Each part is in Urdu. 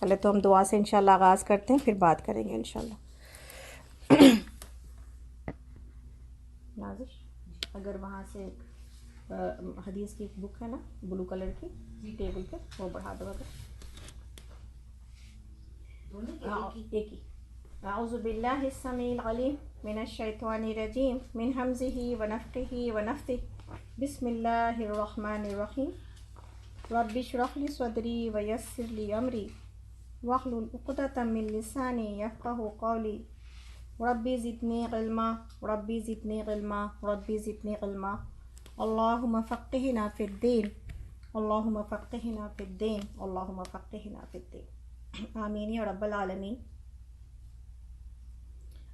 پہلے تو ہم دعا سے انشاءاللہ آغاز کرتے ہیں، پھر بات کریں گے انشاءاللہ۔ نازش اگر وہاں سے حدیث کی ایک بک ہے نا بلو کلر کی ٹیبل پہ، وہ بڑھا دو اگر۔ ایک ہی۔ اعوذ باللہ السمیع العلیم من الشیطان الرجیم من ہمزہ ونفخہ ونفثہ، بسم اللہ الرحمن الرحیم۔ رب اشرح لی صدری ویسر لی امری واحلل عقدۃ من لسانی یفقہوا قولی، ربی زدنی علما ربی زدنی علما ربی زدنی علما، اللہم فقہنا فی الدین اللہم فقہنا فی الدین اللہم فقہنا فی الدین، آمین یا رب العالمین۔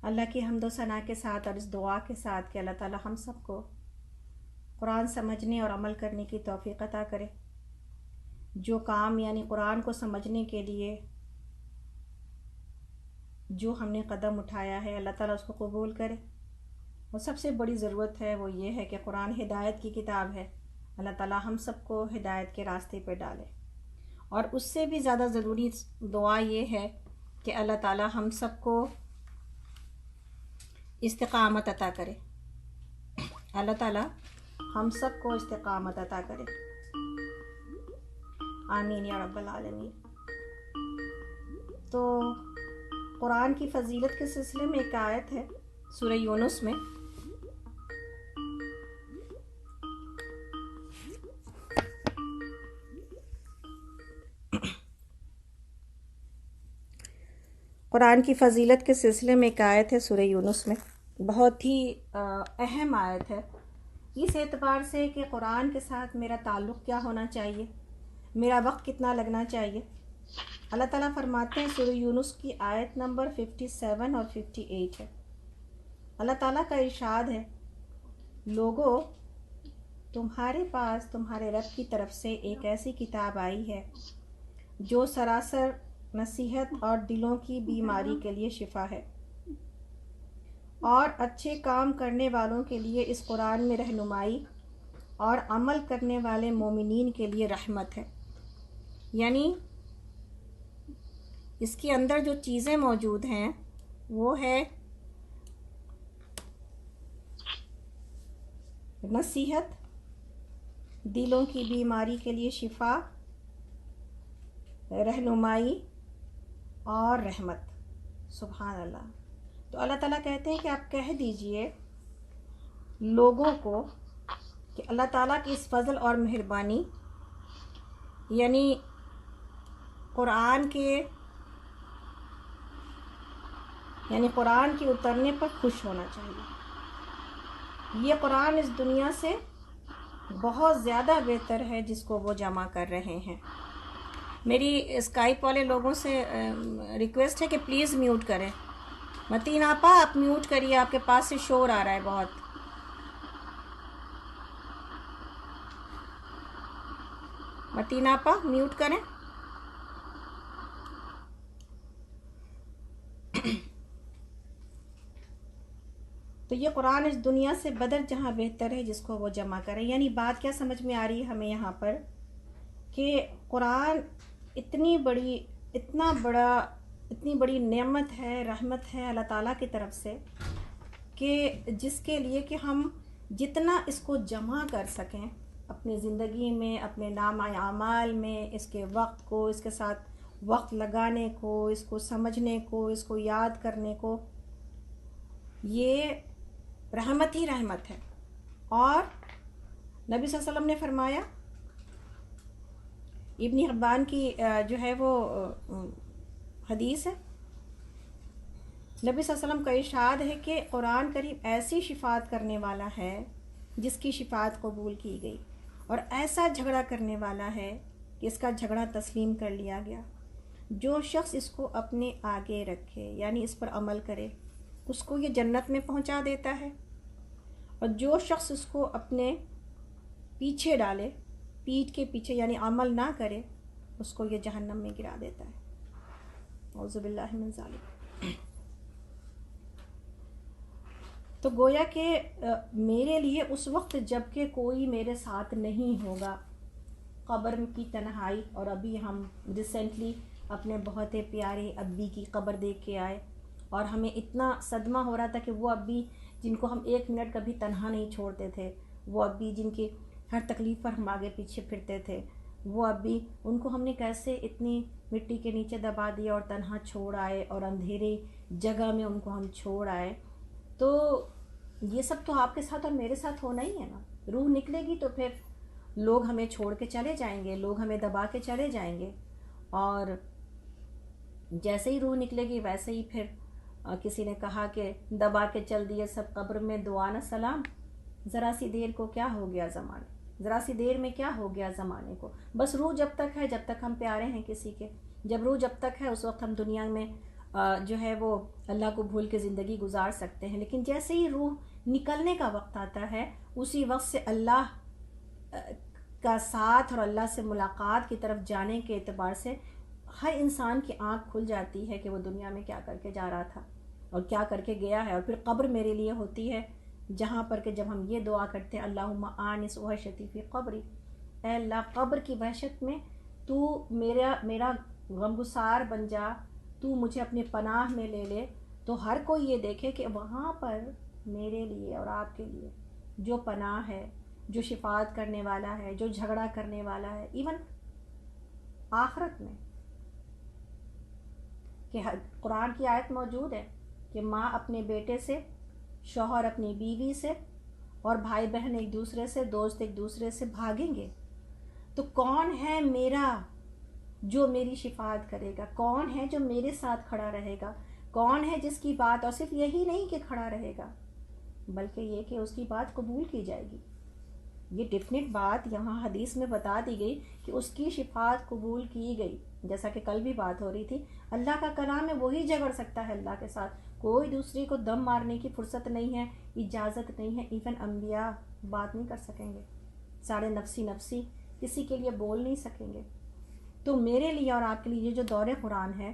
اللہ کی حمد و ثنا کے ساتھ اور اس دعا کے ساتھ کہ اللہ تعالی ہم سب کو قرآن سمجھنے اور عمل کرنے کی توفیق عطا کرے۔ جو کام یعنی قرآن کو سمجھنے کے لیے جو ہم نے قدم اٹھایا ہے، اللہ تعالیٰ اس کو قبول کرے۔ اور سب سے بڑی ضرورت ہے وہ یہ ہے کہ قرآن ہدایت کی کتاب ہے، اللہ تعالیٰ ہم سب کو ہدایت کے راستے پہ ڈالے۔ اور اس سے بھی زیادہ ضروری دعا یہ ہے کہ اللہ تعالیٰ ہم سب کو استقامت عطا کرے، اللہ تعالیٰ ہم سب کو استقامت عطا کرے، آمین یا رب العالمین۔ تو قرآن کی فضیلت کے سلسلے میں ایک آیت ہے سورہ یونس میں، قرآن کی فضیلت کے سلسلے میں ایک آیت ہے سورہ یونس میں، بہت ہی اہم آیت ہے اس اعتبار سے کہ قرآن کے ساتھ میرا تعلق کیا ہونا چاہیے، میرا وقت کتنا لگنا چاہیے۔ اللہ تعالیٰ فرماتے ہیں سورہ یونس کی آیت نمبر 57 اور 58 ہے، اللہ تعالیٰ کا ارشاد ہے، لوگو تمہارے پاس تمہارے رب کی طرف سے ایک ایسی کتاب آئی ہے جو سراسر نصیحت اور دلوں کی بیماری کے لیے شفا ہے، اور اچھے کام کرنے والوں کے لیے اس قرآن میں رہنمائی اور عمل کرنے والے مومنین کے لیے رحمت ہے۔ یعنی اس کے اندر جو چیزیں موجود ہیں وہ ہے نصیحت، دلوں کی بیماری کے لیے شفا، رہنمائی اور رحمت۔ سبحان اللہ۔ تو اللہ تعالیٰ کہتے ہیں کہ آپ کہہ دیجئے لوگوں کو کہ اللہ تعالیٰ کی اس فضل اور مہربانی یعنی قرآن کے اترنے پر خوش ہونا چاہیے۔ یہ قرآن اس دنیا سے بہت زیادہ بہتر ہے جس کو وہ جمع کر رہے ہیں۔ میری اسکائپ والے لوگوں سے ریکویسٹ ہے کہ پلیز میوٹ کریں۔ متین آپا آپ میوٹ کریے، آپ کے پاس سے شور آ رہا ہے بہت۔ متین آپا میوٹ کریں۔ تو یہ قرآن اس دنیا سے بدر جہاں بہتر ہے جس کو وہ جمع کرے۔ یعنی بات کیا سمجھ میں آ رہی ہے ہمیں یہاں پر کہ قرآن اتنی بڑی نعمت ہے، رحمت ہے اللہ تعالیٰ کی طرف سے کہ جس کے لیے کہ ہم جتنا اس کو جمع کر سکیں اپنی زندگی میں، اپنے نامہ اعمال میں، اس کے وقت کو، اس کے ساتھ وقت لگانے کو، اس کو سمجھنے کو، اس کو یاد کرنے کو، یہ رحمت ہی رحمت ہے۔ اور نبی صلی اللہ علیہ وسلم نے فرمایا، ابن حبان کی جو ہے وہ حدیث ہے، نبی صلی اللہ علیہ وسلم کا ارشاد ہے کہ قرآن کریم ایسی شفاعت کرنے والا ہے جس کی شفاعت قبول کی گئی، اور ایسا جھگڑا کرنے والا ہے کہ اس کا جھگڑا تسلیم کر لیا گیا۔ جو شخص اس کو اپنے آگے رکھے یعنی اس پر عمل کرے اس کو یہ جنت میں پہنچا دیتا ہے، اور جو شخص اس کو اپنے پیچھے ڈالے، پیٹھ کے پیچھے یعنی عمل نہ کرے، اس کو یہ جہنم میں گرا دیتا ہے۔ اعوذ باللہ من ذالک۔ تو گویا کہ میرے لیے اس وقت جب کہ کوئی میرے ساتھ نہیں ہوگا، قبر کی تنہائی، اور ابھی ہم ریسنٹلی اپنے بہت پیارے ابی کی قبر دیکھ کے آئے، اور ہمیں اتنا صدمہ ہو رہا تھا کہ وہ ابی جن کو ہم ایک منٹ کبھی تنہا نہیں چھوڑتے تھے، وہ ابی جن کی ہر تکلیف پر ہم آگے پیچھے پھرتے تھے، وہ ابی ان کو ہم نے کیسے اتنی مٹی کے نیچے دبا دیا اور تنہا چھوڑ آئے، اور اندھیری جگہ میں ان کو ہم چھوڑ آئے۔ تو یہ سب تو آپ کے ساتھ اور میرے ساتھ ہونا ہی ہے نا۔ روح نکلے گی تو پھر لوگ ہمیں چھوڑ کے چلے جائیں گے، لوگ ہمیں دبا کے چلے جائیں گے، اور جیسے ہی روح نکلے گی ویسے ہی پھر کسی نے کہا کہ دبا کے چل دیے سب قبر میں دعا نہ سلام، ذرا سی دیر کو کیا ہو گیا زمانے، ذرا سی دیر میں کیا ہو گیا زمانے کو۔ بس روح جب تک ہے، جب تک ہم پیارے ہیں کسی کے، جب روح جب تک ہے اس وقت ہم دنیا میں جو ہے وہ اللہ کو بھول کے زندگی گزار سکتے ہیں، لیکن جیسے ہی روح نکلنے کا وقت آتا ہے اسی وقت سے اللہ کا ساتھ اور اللہ سے ملاقات کی طرف جانے کے اعتبار سے ہر انسان کی آنکھ کھل جاتی ہے کہ وہ دنیا میں کیا کر کے جا رہا تھا اور کیا کر کے گیا ہے۔ اور پھر قبر میرے لیے ہوتی ہے جہاں پر کہ جب ہم یہ دعا کرتے ہیں اللہم آنس وحشتی فی قبری، اے اللہ قبر کی وحشت میں تو میرا غمگسار بن جا، تو مجھے اپنے پناہ میں لے لے، تو ہر کوئی یہ دیکھے کہ وہاں پر میرے لیے اور آپ کے لیے جو پناہ ہے، جو شفاعت کرنے والا ہے، جو جھگڑا کرنے والا ہے، ایون آخرت میں کہ قرآن کی آیت موجود ہے کہ ماں اپنے بیٹے سے، شوہر اپنی بیوی سے، اور بھائی بہن ایک دوسرے سے، دوست ایک دوسرے سے بھاگیں گے، تو کون ہے میرا جو میری شفاعت کرے گا، کون ہے جو میرے ساتھ کھڑا رہے گا، کون ہے جس کی بات، اور صرف یہی نہیں کہ کھڑا رہے گا بلکہ یہ کہ اس کی بات قبول کی جائے گی۔ یہ ڈیفینٹ بات یہاں حدیث میں بتا دی گئی کہ اس کی شفاعت قبول کی گئی، جیسا کہ کل بھی بات ہو رہی تھی۔ اللہ کا کلام ہے، وہی جھگڑ سکتا ہے اللہ کے ساتھ، کوئی دوسری کو دم مارنے کی فرصت نہیں ہے، اجازت نہیں ہے، ایون انبیاء بات نہیں کر سکیں گے، سارے نفسی نفسی کسی کے لیے بول نہیں سکیں گے۔ تو میرے لیے اور آپ کے لیے یہ جو دور قرآن ہے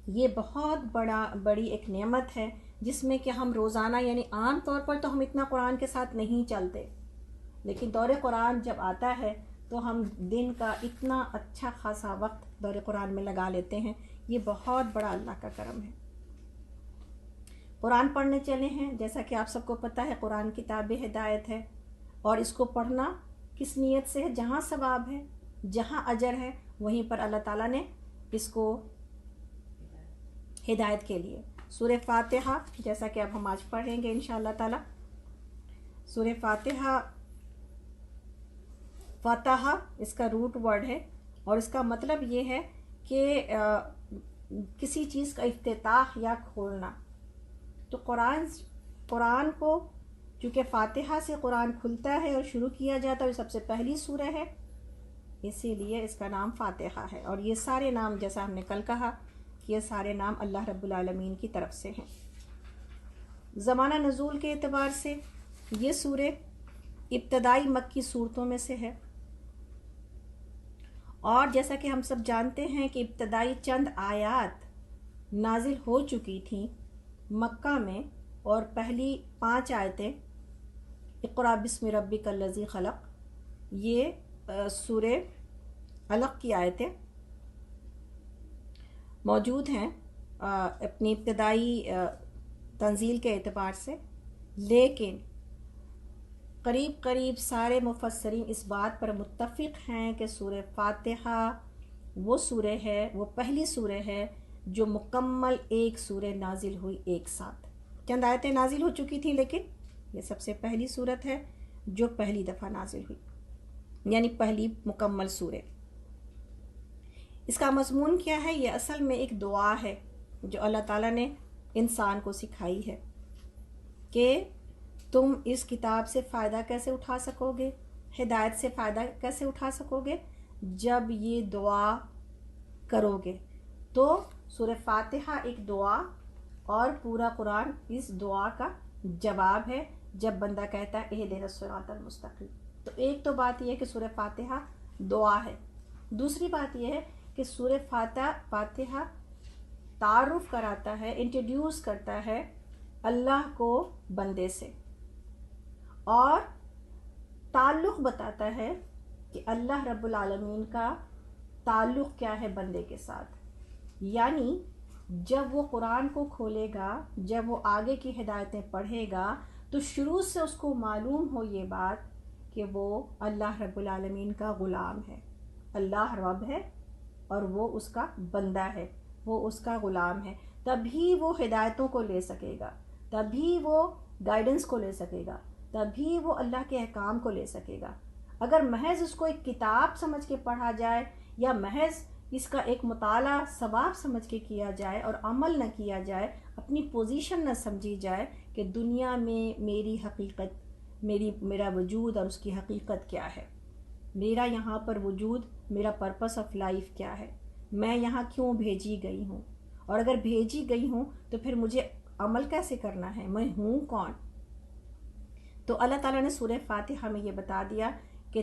یہ بہت بڑی ایک نعمت ہے، جس میں کہ ہم روزانہ، یعنی عام طور پر تو ہم اتنا قرآن کے ساتھ نہیں چلتے، لیکن دور قرآن جب آتا ہے تو ہم دن کا اتنا اچھا خاصا وقت دور قرآن میں لگا لیتے ہیں۔ یہ بہت بڑا اللہ کا کرم ہے۔ قرآن پڑھنے چلے ہیں، جیسا کہ آپ سب کو پتہ ہے قرآن کتاب ہدایت ہے، اور اس کو پڑھنا کس نیت سے ہے؟ جہاں ثواب ہے، جہاں اجر ہے، وہیں پر اللہ تعالیٰ نے اس کو ہدایت کے لیے۔ سورہ فاتحہ جیسا کہ اب ہم آج پڑھیں گے انشاءاللہ تعالیٰ، سورہ فاتحہ، فتح اس کا روٹ ورڈ ہے، اور اس کا مطلب یہ ہے کہ کسی چیز کا افتتاح یا کھولنا۔ تو قرآن کو چونکہ فاتحہ سے قرآن کھلتا ہے اور شروع کیا جاتا ہے، یہ سب سے پہلی سورہ ہے، اسی لیے اس کا نام فاتحہ ہے۔ اور یہ سارے نام جیسا ہم نے کل کہا کہ یہ سارے نام اللہ رب العالمین کی طرف سے ہیں۔ زمانہ نزول کے اعتبار سے یہ سورہ ابتدائی مکی صورتوں میں سے ہے، اور جیسا کہ ہم سب جانتے ہیں کہ ابتدائی چند آیات نازل ہو چکی تھیں مکہ میں، اور پہلی 5 آیتیں اقرأ بسم ربک الذی خلق، یہ سورہ علق کی آیتیں موجود ہیں اپنی ابتدائی تنزیل کے اعتبار سے، لیکن قریب سارے مفسرین اس بات پر متفق ہیں کہ سورہ فاتحہ وہ سورہ ہے، وہ پہلی سورہ ہے جو مکمل ایک سورہ نازل ہوئی ایک ساتھ۔ چند آیتیں نازل ہو چکی تھیں، لیکن یہ سب سے پہلی سورت ہے جو پہلی دفعہ نازل ہوئی، یعنی پہلی مکمل سورہ۔ اس کا مضمون کیا ہے؟ یہ اصل میں ایک دعا ہے جو اللہ تعالیٰ نے انسان کو سکھائی ہے کہ تم اس کتاب سے فائدہ کیسے اٹھا سکو گے، ہدایت سے فائدہ کیسے اٹھا سکو گے، جب یہ دعا کرو گے۔ تو سورہ فاتحہ ایک دعا، اور پورا قرآن اس دعا کا جواب ہے جب بندہ کہتا ہے اہدنا الصراط المستقیم۔ تو ایک تو بات یہ ہے کہ سورہ فاتحہ دعا ہے، دوسری بات یہ ہے کہ سورہ فاتحہ تعارف کراتا ہے، انٹروڈیوس کرتا ہے اللہ کو بندے سے، اور تعلق بتاتا ہے کہ اللہ رب العالمین کا تعلق کیا ہے بندے کے ساتھ. یعنی جب وہ قرآن کو کھولے گا، جب وہ آگے کی ہدایتیں پڑھے گا، تو شروع سے اس کو معلوم ہو یہ بات کہ وہ اللہ رب العالمین کا غلام ہے. اللہ رب ہے اور وہ اس کا بندہ ہے، وہ اس کا غلام ہے. تبھی وہ ہدایتوں کو لے سکے گا، تبھی وہ گائیڈنس کو لے سکے گا، تبھی وہ اللہ کے احکام کو لے سکے گا. اگر محض اس کو ایک کتاب سمجھ کے پڑھا جائے یا محض اس کا ایک مطالعہ ثواب سمجھ کے کیا جائے اور عمل نہ کیا جائے، اپنی پوزیشن نہ سمجھی جائے کہ دنیا میں میری حقیقت، میرا وجود اور اس کی حقیقت کیا ہے، میرا یہاں پر وجود، میرا پرپس آف لائف کیا ہے، میں یہاں کیوں بھیجی گئی ہوں، اور اگر بھیجی گئی ہوں تو پھر مجھے عمل کیسے کرنا ہے، میں ہوں کون. تو اللہ تعالیٰ نے سورہ فاتحہ میں یہ بتا دیا کہ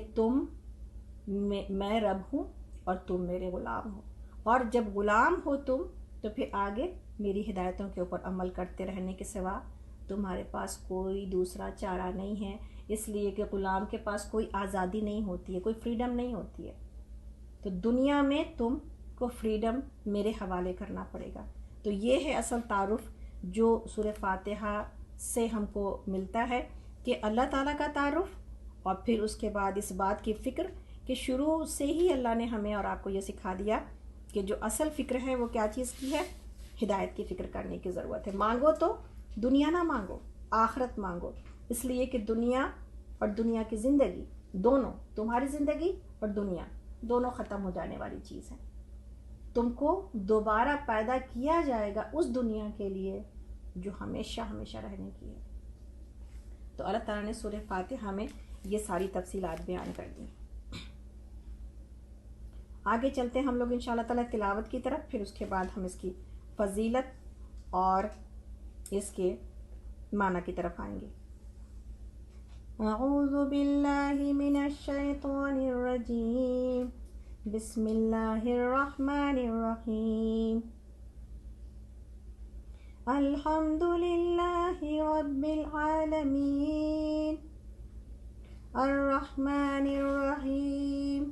میں رب ہوں اور تم میرے غلام ہو، اور جب غلام ہو تم تو پھر آگے میری ہدایتوں کے اوپر عمل کرتے رہنے کے سوا تمہارے پاس کوئی دوسرا چارہ نہیں ہے. اس لیے کہ غلام کے پاس کوئی آزادی نہیں ہوتی ہے، کوئی فریڈم نہیں ہوتی ہے. تو دنیا میں تم کو فریڈم میرے حوالے کرنا پڑے گا. تو یہ ہے اصل تعارف جو سورہ فاتحہ سے ہم کو ملتا ہے کہ اللہ تعالیٰ کا تعارف، اور پھر اس کے بعد اس بات کی فکر کہ شروع سے ہی اللہ نے ہمیں اور آپ کو یہ سکھا دیا کہ جو اصل فکر ہے وہ کیا چیز کی ہے، ہدایت کی فکر کرنے کی ضرورت ہے. مانگو تو دنیا نہ مانگو، آخرت مانگو. اس لیے کہ دنیا اور دنیا کی زندگی دونوں، تمہاری زندگی اور دنیا دونوں ختم ہو جانے والی چیز ہے. تم کو دوبارہ پیدا کیا جائے گا اس دنیا کے لیے جو ہمیشہ ہمیشہ رہنے کی ہے. تو اللہ تعالیٰ نے سورہ فاتحہ میں یہ ساری تفصیلات بیان کر دی. آگے چلتے ہیں ہم لوگ انشاءاللہ تعالیٰ تلاوت کی طرف، پھر اس کے بعد ہم اس کی فضیلت اور اس کے معنی کی طرف آئیں گے. اعوذ باللہ من الشیطان الرجیم، بسم اللہ الرحمن الرحیم. الحمد للہ رب العالمین، الرحمن الرحیم،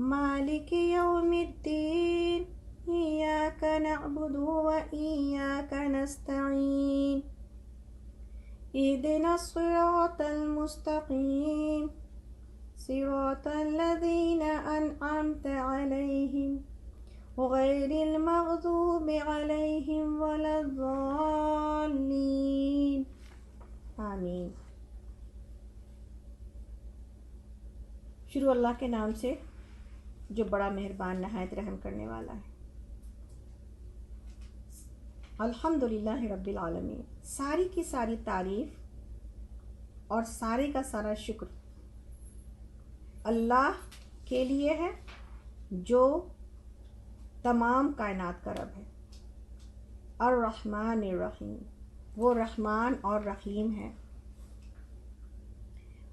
مالک یوم الدین، ایاک نعبد و ایاک نستعین، اہدنا الصراط المستقیم، صراط الذین انعمت علیہم غیر المغضوب علیہم ولا الضالین، آمین. شروع اللہ کے نام سے جو بڑا مہربان نہایت رحم کرنے والا ہے. الحمدللہ رب العالمین، ساری کی ساری تعریف اور سارے کا سارا شکر اللہ کے لیے ہے جو تمام کائنات کا رب ہے. الرحمن الرحیم، وہ رحمان اور رحیم ہے.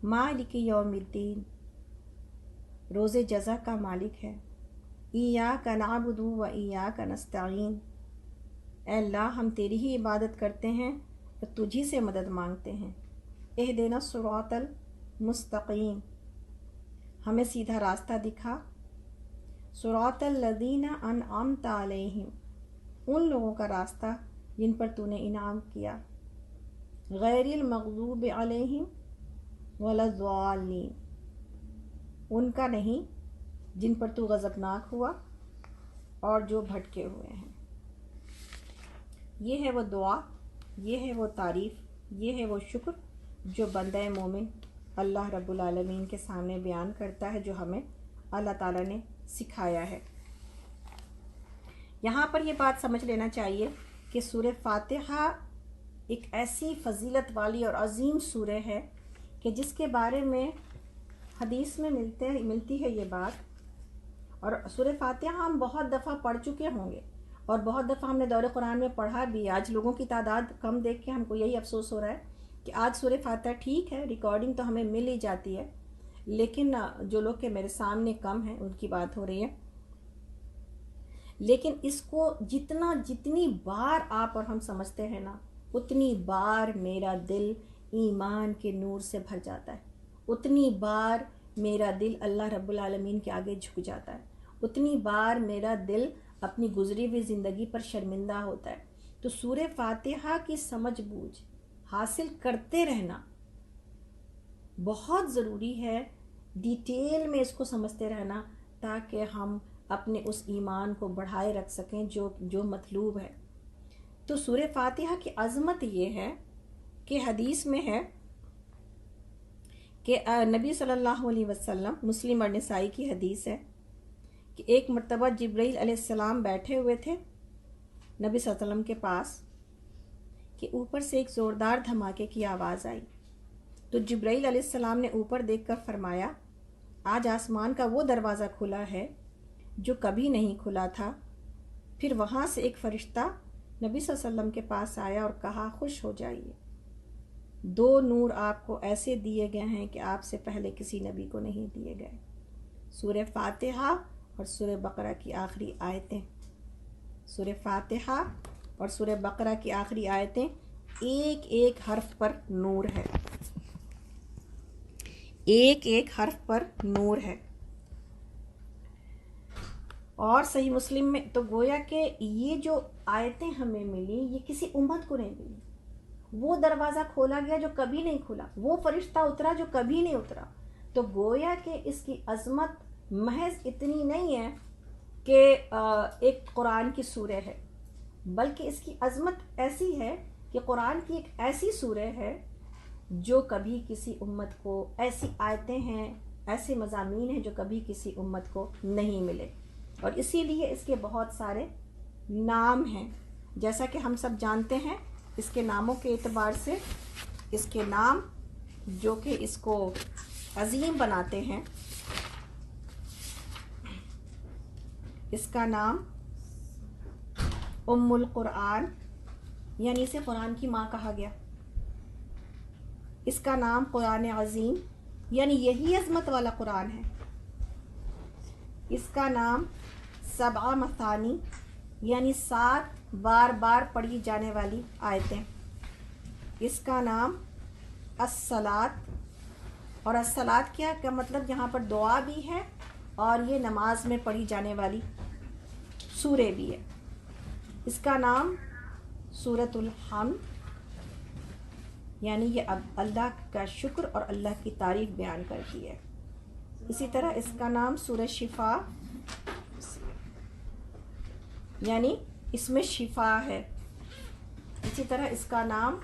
مالک یوم الدین، روز جزا کا مالک ہے. ایاک نعبد و ایاک نستعین، اے اللہ ہم تیری ہی عبادت کرتے ہیں اور تجھی سے مدد مانگتے ہیں. اہدنا الصراط المستقیم، ہمیں سیدھا راستہ دکھا. صراط الذین انعمت علیہم، ان لوگوں کا راستہ جن پر تو نے انعام کیا. غیر المغضوب علیہم ولا الضالین، ان کا نہیں جن پر تو غضبناک ہوا اور جو بھٹکے ہوئے ہیں. یہ ہے وہ دعا، یہ ہے وہ تعریف، یہ ہے وہ شکر جو بندہ مومن اللہ رب العالمین کے سامنے بیان کرتا ہے، جو ہمیں اللہ تعالیٰ نے سکھایا ہے. یہاں پر یہ بات سمجھ لینا چاہیے کہ سورہ فاتحہ ایک ایسی فضیلت والی اور عظیم سورہ ہے کہ جس کے بارے میں حدیث میں ملتی ہے یہ بات. اور سورہ فاتحہ ہم بہت دفعہ پڑھ چکے ہوں گے اور بہت دفعہ ہم نے دور قرآن میں پڑھا بھی. آج لوگوں کی تعداد کم دیکھ کے ہم کو یہی افسوس ہو رہا ہے کہ آج سورہ فاتحہ ٹھیک ہے ریکارڈنگ تو ہمیں مل ہی جاتی ہے، لیکن جو لوگ کے میرے سامنے کم ہیں ان کی بات ہو رہی ہے. لیکن اس کو جتنی بار آپ اور ہم سمجھتے ہیں نا، اتنی بار میرا دل ایمان کے نور سے بھر جاتا ہے، اتنی بار میرا دل اللہ رب العالمین کے آگے جھک جاتا ہے، اتنی بار میرا دل اپنی گزری ہوئی زندگی پر شرمندہ ہوتا ہے۔ تو سورہ فاتحہ کی سمجھ بوجھ حاصل کرتے رہنا بہت ضروری ہے، ڈیٹیل میں اس کو سمجھتے رہنا، تاکہ ہم اپنے اس ایمان کو بڑھائے رکھ سکیں جو مطلوب ہے۔ تو سورہ فاتحہ کی عظمت یہ ہے کہ حدیث میں ہے کہ نبی صلی اللہ علیہ وسلم، مسلم اور نسائی کی حدیث ہے کہ ایک مرتبہ جبرائیل علیہ السلام بیٹھے ہوئے تھے نبی صلی اللہ علیہ وسلم کے پاس کہ اوپر سے ایک زوردار دھماکے کی آواز آئی۔ تو جبرائیل علیہ السلام نے اوپر دیکھ کر فرمایا، آج آسمان کا وہ دروازہ کھلا ہے جو کبھی نہیں کھلا تھا۔ پھر وہاں سے ایک فرشتہ نبی صلی اللہ علیہ وسلم کے پاس آیا اور کہا، خوش ہو جائیے، 2 نور آپ کو ایسے دیے گئے ہیں کہ آپ سے پہلے کسی نبی کو نہیں دیے گئے۔ سورہ فاتحہ اور سورہ بقرہ کی آخری آیتیں، سورہ فاتحہ اور سورہ بقرہ کی آخری آیتیں ایک ایک حرف پر نور ہے، ایک ایک حرف پر نور ہے۔ اور صحیح مسلم میں تو گویا کہ یہ جو آیتیں ہمیں ملی یہ کسی امت کو نہیں ملی، وہ دروازہ کھولا گیا جو کبھی نہیں کھلا، وہ فرشتہ اترا جو کبھی نہیں اترا۔ تو گویا کہ اس کی عظمت محض اتنی نہیں ہے کہ ایک قرآن کی سورہ ہے، بلکہ اس کی عظمت ایسی ہے کہ قرآن کی ایک ایسی سورہ ہے جو کبھی کسی امت کو، ایسی آیتیں ہیں، ایسے مضامین ہیں جو کبھی کسی امت کو نہیں ملے۔ اور اسی لیے اس کے بہت سارے نام ہیں، جیسا کہ ہم سب جانتے ہیں اس کے ناموں کے اعتبار سے، اس کے نام جو کہ اس کو عظیم بناتے ہیں۔ اس کا نام ام القرآن، یعنی اسے قرآن کی ماں کہا گیا۔ اس کا نام قرآن عظیم، یعنی یہی عظمت والا قرآن ہے۔ اس کا نام 7 مثانی، یعنی 7 بار بار پڑھی جانے والی آیتیں۔ اس کا نام الصلاۃ، اور الصلاۃ کیا کا مطلب یہاں پر دعا بھی ہے اور یہ نماز میں پڑھی جانے والی سورہ بھی ہے۔ اس کا نام سورۃ الحمد، یعنی یہ اب اللہ کا شکر اور اللہ کی تعریف بیان کرتی ہے۔ اسی طرح اس کا نام سورہ شفا، یعنی اس میں شفا ہے۔ اسی طرح اس کا نام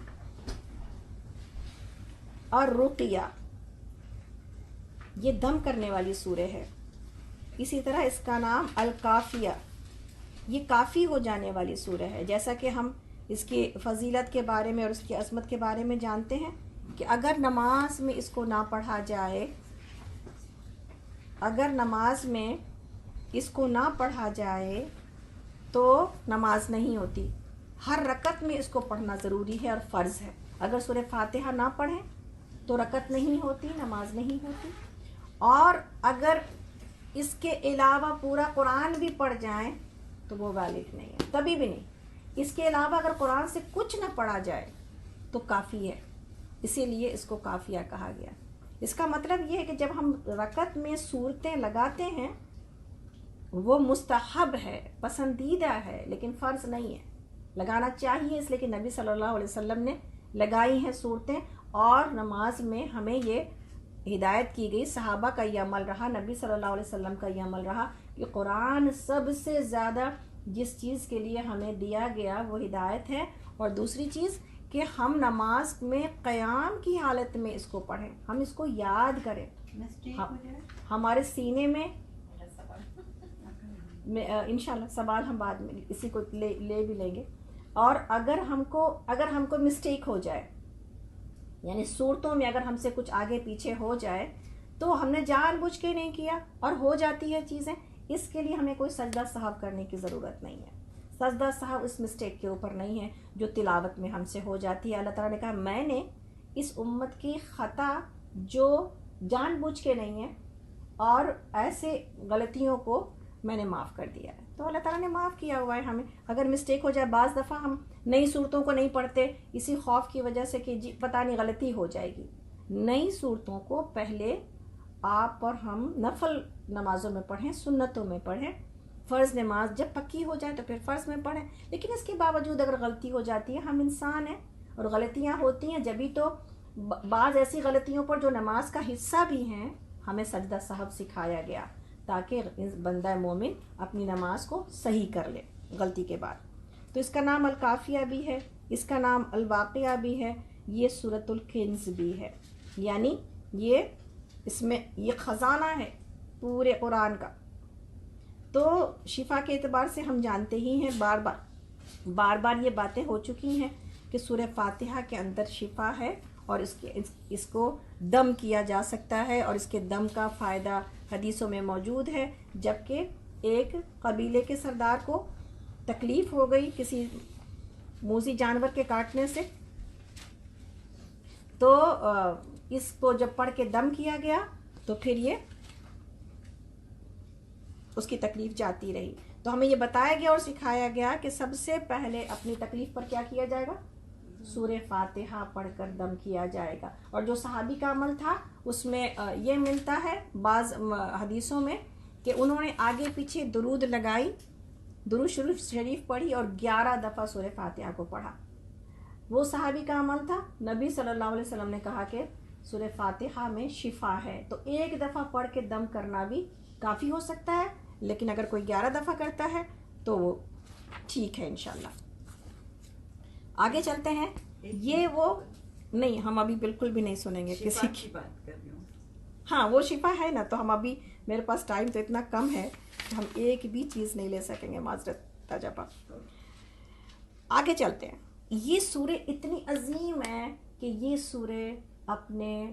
الرقیہ، یہ دم کرنے والی سورہ ہے۔ اسی طرح اس کا نام الکافیہ، یہ کافی ہو جانے والی سورہ ہے۔ جیسا کہ ہم اس کی فضیلت کے بارے میں اور اس کی عظمت کے بارے میں جانتے ہیں کہ اگر نماز میں اس کو نہ پڑھا جائے، اگر نماز میں اس کو نہ پڑھا جائے تو نماز نہیں ہوتی۔ ہر رکعت میں اس کو پڑھنا ضروری ہے اور فرض ہے۔ اگر سورہ فاتحہ نہ پڑھیں تو رکعت نہیں ہوتی، نماز نہیں ہوتی۔ اور اگر اس کے علاوہ پورا قرآن بھی پڑھ جائیں تو وہ والد نہیں ہے، کبھی بھی نہیں۔ اس کے علاوہ اگر قرآن سے کچھ نہ پڑھا جائے تو کافی ہے، اسی لیے اس کو کافیہ کہا گیا۔ اس کا مطلب یہ ہے کہ جب ہم رکعت میں سورتیں لگاتے ہیں وہ مستحب ہے، پسندیدہ ہے، لیکن فرض نہیں ہے۔ لگانا چاہیے اس لیے کہ نبی صلی اللہ علیہ وسلم نے لگائی ہیں صورتیں، اور نماز میں ہمیں یہ ہدایت کی گئی، صحابہ کا یہ عمل رہا، نبی صلی اللہ علیہ وسلم کا یہ عمل رہا کہ قرآن سب سے زیادہ جس چیز کے لیے ہمیں دیا گیا وہ ہدایت ہے۔ اور دوسری چیز کہ ہم نماز میں قیام کی حالت میں اس کو پڑھیں، ہم اس کو یاد کریں، ہمارے سینے میں۔ انشاءاللہ سوال ہم بعد میں اسی کو لے بھی لیں گے۔ اور اگر ہم کو مسٹیک ہو جائے، یعنی صورتوں میں اگر ہم سے کچھ آگے پیچھے ہو جائے تو ہم نے جان بوجھ کے نہیں کیا اور ہو جاتی ہے چیزیں، اس کے لیے ہمیں کوئی سجدہ سہو کرنے کی ضرورت نہیں ہے۔ سجدہ سہو اس مسٹیک کے اوپر نہیں ہے جو تلاوت میں ہم سے ہو جاتی ہے۔ اللہ تعالیٰ نے کہا میں نے اس امت کی خطا جو جان بوجھ کے نہیں ہے اور ایسے غلطیوں کو میں نے معاف کر دیا ہے، تو اللہ تعالیٰ نے معاف کیا ہوا ہے ہمیں۔ اگر مسٹیک ہو جائے، بعض دفعہ ہم نئی صورتوں کو نہیں پڑھتے اسی خوف کی وجہ سے کہ جی پتہ نہیں غلطی ہو جائے گی۔ نئی صورتوں کو پہلے آپ اور ہم نفل نمازوں میں پڑھیں، سنتوں میں پڑھیں، فرض نماز جب پکی ہو جائے تو پھر فرض میں پڑھیں. لیکن اس کے باوجود اگر غلطی ہو جاتی ہے، ہم انسان ہیں اور غلطیاں ہوتی ہیں، جبھی تو بعض ایسی غلطیوں پر جو نماز کا حصہ بھی ہیں ہمیں سجدہ سہو سکھایا گیا تاکہ بندہ مومن اپنی نماز کو صحیح کر لے غلطی کے بعد. تو اس کا نام الکافیہ بھی ہے، اس کا نام الواقعہ بھی ہے، یہ سورۃ الکنز بھی ہے. یعنی یہ اس میں یہ خزانہ ہے پورے قرآن کا. تو شفا کے اعتبار سے ہم جانتے ہی ہیں، بار بار یہ باتیں ہو چکی ہیں کہ سورہ فاتحہ کے اندر شفا ہے اور اس کو دم کیا جا سکتا ہے، اور اس کے دم کا فائدہ حدیثوں میں موجود ہے. جبکہ ایک قبیلے کے سردار کو تکلیف ہو گئی کسی موذی جانور کے کاٹنے سے، تو اس کو جب پڑھ کے دم کیا گیا تو پھر یہ اس کی تکلیف جاتی رہی. تو ہمیں یہ بتایا گیا اور سکھایا گیا کہ سب سے پہلے اپنی تکلیف پر کیا کیا جائے گا؟ سورہ فاتحہ پڑھ کر دم کیا جائے گا. اور جو صحابی کا عمل تھا اس میں یہ ملتا ہے بعض حدیثوں میں کہ انہوں نے آگے پیچھے درود لگائی، درود شریف پڑھی اور 11 دفعہ سورہ فاتحہ کو پڑھا. وہ صحابی کا عمل تھا. نبی صلی اللہ علیہ وسلم نے کہا کہ سورہ فاتحہ میں شفا ہے. تو ایک دفعہ پڑھ کے دم کرنا بھی کافی ہو سکتا ہے، لیکن اگر کوئی 11 دفعہ کرتا ہے تو وہ ٹھیک ہے انشاءاللہ. آگے چلتے ہیں. یہ وہ نہیں، ہم ابھی بالکل بھی نہیں سنیں گے کسی کی بات کر رہی ہوں. ہاں وہ شفا ہے نا، تو ہم ابھی میرے پاس ٹائم تو اتنا کم ہے کہ ہم ایک بھی چیز نہیں لے سکیں گے، معذرت تجربہ. آگے چلتے ہیں. یہ سورہ اتنی عظیم ہے کہ یہ سورہ اپنے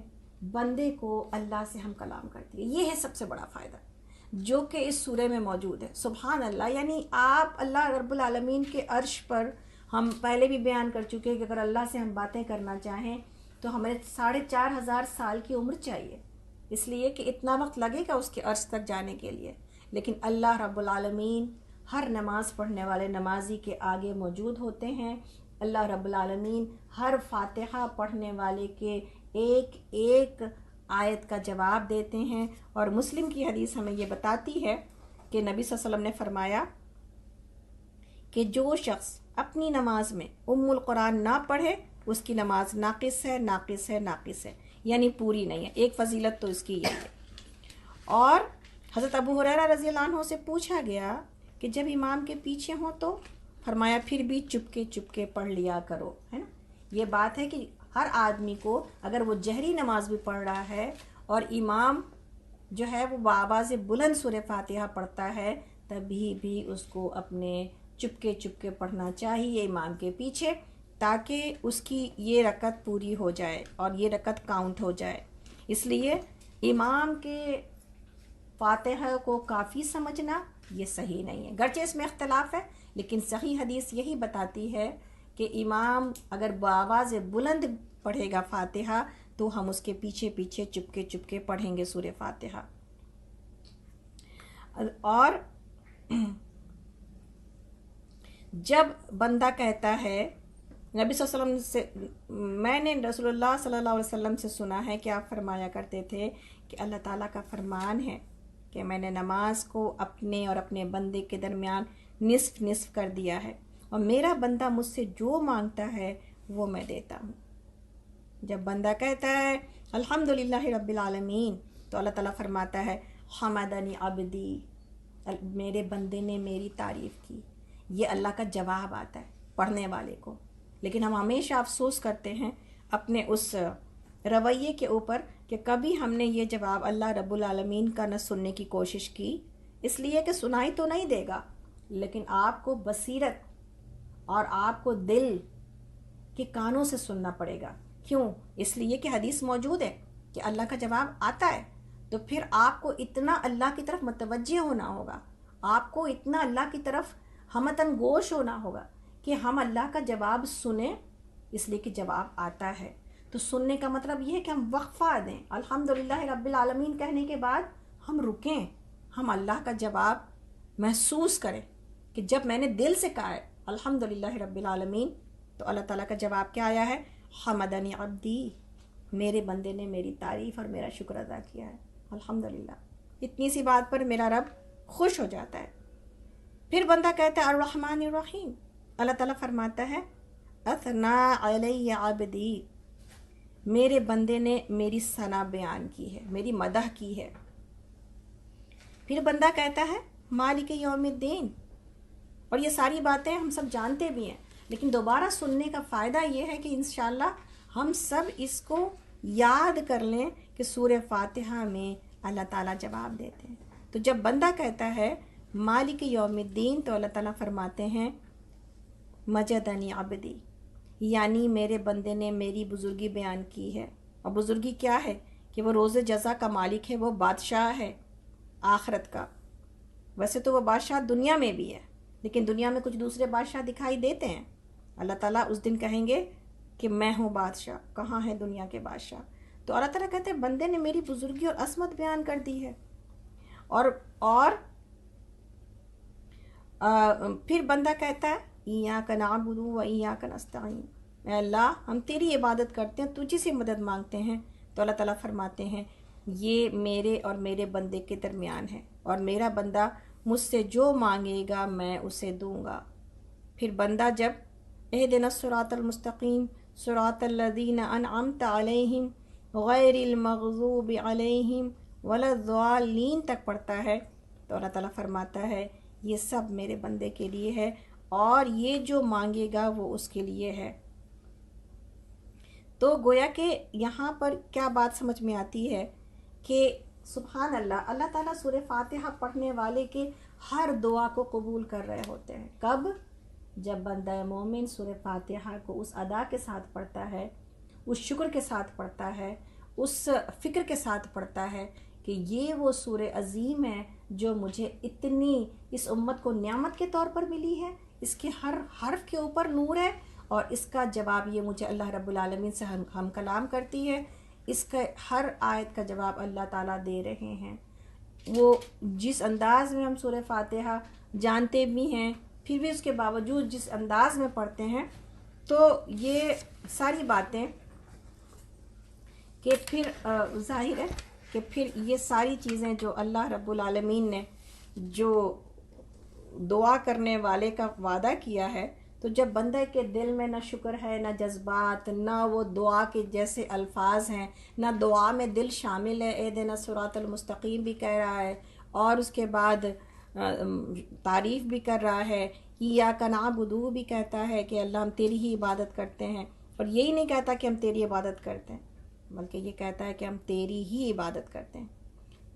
بندے کو اللہ سے ہم کلام کرتی ہے. یہ ہے سب سے بڑا فائدہ جو کہ اس سورہ میں موجود ہے. سبحان اللہ. یعنی آپ اللہ رب العالمین کے عرش پر، ہم پہلے بھی بیان کر چکے کہ اگر اللہ سے ہم باتیں کرنا چاہیں تو ہمیں 4,500 سال کی عمر چاہیے، اس لیے کہ اتنا وقت لگے گا اس کے عرش تک جانے کے لیے. لیکن اللہ رب العالمین ہر نماز پڑھنے والے نمازی کے آگے موجود ہوتے ہیں. اللہ رب العالمین ہر فاتحہ پڑھنے والے کے ایک ایک آیت کا جواب دیتے ہیں. اور مسلم کی حدیث ہمیں یہ بتاتی ہے کہ نبی صلی اللہ علیہ وسلم نے فرمایا کہ جو شخص اپنی نماز میں ام القرآن نہ پڑھے اس کی نماز ناقص ہے، ناقص ہے، ناقص ہے، یعنی پوری نہیں ہے. ایک فضیلت تو اس کی یہ ہے. اور حضرت ابو ہریرہ رضی اللہ عنہ سے پوچھا گیا کہ جب امام کے پیچھے ہوں تو فرمایا پھر بھی چپ کے پڑھ لیا کرو، ہے نا. یہ بات ہے کہ ہر آدمی کو اگر وہ جہری نماز بھی پڑھ رہا ہے اور امام جو ہے وہ بآواز بلند سورہ فاتحہ پڑھتا ہے، تبھی بھی اس کو اپنے چپ کے پڑھنا چاہیے امام کے پیچھے، تاکہ اس کی یہ رکعت پوری ہو جائے اور یہ رکعت کاؤنٹ ہو جائے. اس لیے امام کے فاتحہ کو کافی سمجھنا یہ صحیح نہیں ہے. گرچہ اس میں اختلاف ہے لیکن صحیح حدیث یہی بتاتی ہے کہ امام اگر بآواز بلند پڑھے گا فاتحہ تو ہم اس کے پیچھے چپ کے پڑھیں گے سورہ فاتحہ. اور جب بندہ کہتا ہے، نبی صلی اللہ علیہ وسلم سے میں نے رسول اللہ صلی اللہ علیہ وسلم سے سنا ہے کہ آپ فرمایا کرتے تھے کہ اللہ تعالیٰ کا فرمان ہے کہ میں نے نماز کو اپنے اور اپنے بندے کے درمیان نصف کر دیا ہے، اور میرا بندہ مجھ سے جو مانگتا ہے وہ میں دیتا ہوں. جب بندہ کہتا ہے الحمدللہ رب العالمین تو اللہ تعالیٰ فرماتا ہے حمدنی عبدی، میرے بندے نے میری تعریف کی. یہ اللہ کا جواب آتا ہے پڑھنے والے کو. لیکن ہم ہمیشہ افسوس کرتے ہیں اپنے اس رویے کے اوپر کہ کبھی ہم نے یہ جواب اللہ رب العالمین کا نہ سننے کی کوشش کی، اس لیے کہ سنائی تو نہیں دے گا لیکن آپ کو بصیرت اور آپ کو دل کے کانوں سے سننا پڑے گا. کیوں؟ اس لیے کہ حدیث موجود ہے کہ اللہ کا جواب آتا ہے. تو پھر آپ کو اتنا اللہ کی طرف متوجہ ہونا ہوگا، آپ کو اتنا اللہ کی طرف ہمتن گوش ہونا ہوگا کہ ہم اللہ کا جواب سنیں، اس لیے کہ جواب آتا ہے. تو سننے کا مطلب یہ ہے کہ ہم وقفہ دیں. الحمدللہ رب العالمین کہنے کے بعد ہم رکیں، ہم اللہ کا جواب محسوس کریں کہ جب میں نے دل سے کہا ہے الحمدللہ رب العالمین تو اللہ تعالیٰ کا جواب کیا آیا ہے؟ حمدنی عبدی، میرے بندے نے میری تعریف اور میرا شکر ادا کیا ہے. الحمدللہ. اتنی سی بات پر میرا رب خوش ہو جاتا ہے۔ پھر بندہ کہتا ہے الرحمن الرحیم، اللہ تعالیٰ فرماتا ہے اثنا علی عبدی، میرے بندے نے میری ثنا بیان کی ہے، میری مدح کی ہے۔ پھر بندہ کہتا ہے مالک یوم الدین، اور یہ ساری باتیں ہم سب جانتے بھی ہیں، لیکن دوبارہ سننے کا فائدہ یہ ہے کہ انشاءاللہ ہم سب اس کو یاد کر لیں کہ سورہ فاتحہ میں اللہ تعالیٰ جواب دیتے ہیں۔ تو جب بندہ کہتا ہے مالک یوم الدین تو اللہ تعالیٰ فرماتے ہیں مجدنی عبدی، یعنی میرے بندے نے میری بزرگی بیان کی ہے۔ اور بزرگی کیا ہے؟ کہ وہ روز جزا کا مالک ہے، وہ بادشاہ ہے آخرت کا۔ ویسے تو وہ بادشاہ دنیا میں بھی ہے، لیکن دنیا میں کچھ دوسرے بادشاہ دکھائی دیتے ہیں۔ اللہ تعالیٰ اس دن کہیں گے کہ میں ہوں بادشاہ، کہاں ہے دنیا کے بادشاہ؟ تو اللہ تعالیٰ کہتے ہیں بندے نے میری بزرگی اور عظمت بیان کر دی ہے۔ اور پھر بندہ کہتا ہے ایاک نعبد و ایاک نستعین، اے اللہ ہم تیری عبادت کرتے ہیں، تجھی سے مدد مانگتے ہیں۔ تو اللہ تعالیٰ فرماتے ہیں یہ میرے اور میرے بندے کے درمیان ہے، اور میرا بندہ مجھ سے جو مانگے گا میں اسے دوں گا۔ پھر بندہ جب اہدنا الصراط المستقیم صراط الذین انعمت علیہم غیر المغضوب علیہم ولا الضالین تک پڑھتا ہے تو اللہ تعالیٰ فرماتا ہے یہ سب میرے بندے کے لیے ہے، اور یہ جو مانگے گا وہ اس کے لیے ہے۔ تو گویا کہ یہاں پر کیا بات سمجھ میں آتی ہے کہ سبحان اللہ، اللہ تعالیٰ سورہ فاتحہ پڑھنے والے کے ہر دعا کو قبول کر رہے ہوتے ہیں۔ کب؟ جب بندہ مومن سورہ فاتحہ کو اس ادا کے ساتھ پڑھتا ہے، اس شکر کے ساتھ پڑھتا ہے، اس فکر کے ساتھ پڑھتا ہے کہ یہ وہ سورہ عظیم ہے جو مجھے اتنی اس امت کو نعمت کے طور پر ملی ہے، اس کے ہر حرف کے اوپر نور ہے، اور اس کا جواب یہ مجھے اللہ رب العالمین سے ہم کلام کرتی ہے، اس کا ہر آیت کا جواب اللہ تعالیٰ دے رہے ہیں۔ وہ جس انداز میں ہم سورہ فاتحہ جانتے بھی ہیں، پھر بھی اس کے باوجود جس انداز میں پڑھتے ہیں، تو یہ ساری باتیں کہ پھر ظاہر ہے کہ پھر یہ ساری چیزیں جو اللہ رب العالمین نے جو دعا کرنے والے کا وعدہ کیا ہے، تو جب بندے کے دل میں نہ شکر ہے، نہ جذبات، نہ وہ دعا کے جیسے الفاظ ہیں، نہ دعا میں دل شامل ہے، اہدنا الصراط المستقیم بھی کہہ رہا ہے، اور اس کے بعد تعریف بھی کر رہا ہے، ایاک نعبد بھی کہتا ہے کہ اللہ ہم تیری ہی عبادت کرتے ہیں، اور یہی نہیں کہتا کہ ہم تیری عبادت کرتے ہیں، بلکہ یہ کہتا ہے کہ ہم تیری ہی عبادت کرتے ہیں۔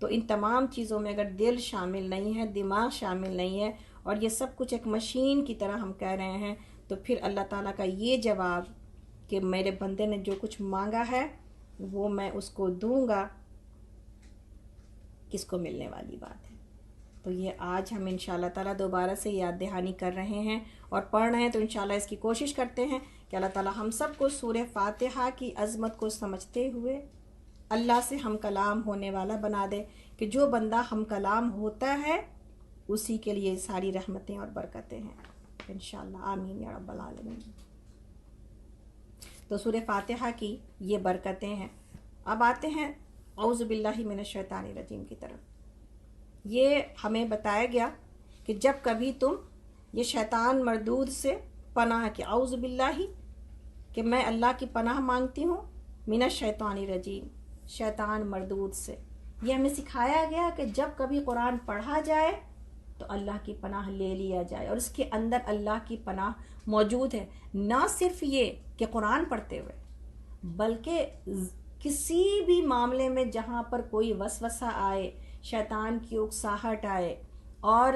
تو ان تمام چیزوں میں اگر دل شامل نہیں ہے، دماغ شامل نہیں ہے، اور یہ سب کچھ ایک مشین کی طرح ہم کہہ رہے ہیں، تو پھر اللہ تعالیٰ کا یہ جواب کہ میرے بندے نے جو کچھ مانگا ہے وہ میں اس کو دوں گا، کس کو ملنے والی بات ہے۔ تو یہ آج ہم انشاءاللہ تعالیٰ دوبارہ سے یاد دہانی کر رہے ہیں اور پڑھ رہے ہیں، تو انشاءاللہ اس کی کوشش کرتے ہیں کہ اللہ تعالیٰ ہم سب کو سورہ فاتحہ کی عظمت کو سمجھتے ہوئے اللہ سے ہم کلام ہونے والا بنا دے، کہ جو بندہ ہم کلام ہوتا ہے اسی کے لیے ساری رحمتیں اور برکتیں ہیں انشاءاللہ، آمین یا رب العالمین۔ تو سورہ فاتحہ کی یہ برکتیں ہیں۔ اب آتے ہیں اعوذ باللہ من الشیطان الرجیم کی طرف۔ یہ ہمیں بتایا گیا کہ جب کبھی تم یہ شیطان مردود سے پناہ کہ اعوذ باللہ، کہ میں اللہ کی پناہ مانگتی ہوں، من الشیطان الرجیم، شیطان مردود سے، یہ ہمیں سکھایا گیا کہ جب کبھی قرآن پڑھا جائے تو اللہ کی پناہ لے لیا جائے، اور اس کے اندر اللہ کی پناہ موجود ہے۔ نہ صرف یہ کہ قرآن پڑھتے ہوئے، بلکہ کسی بھی معاملے میں جہاں پر کوئی وسوسہ آئے، شیطان کی اکساہٹ آئے، اور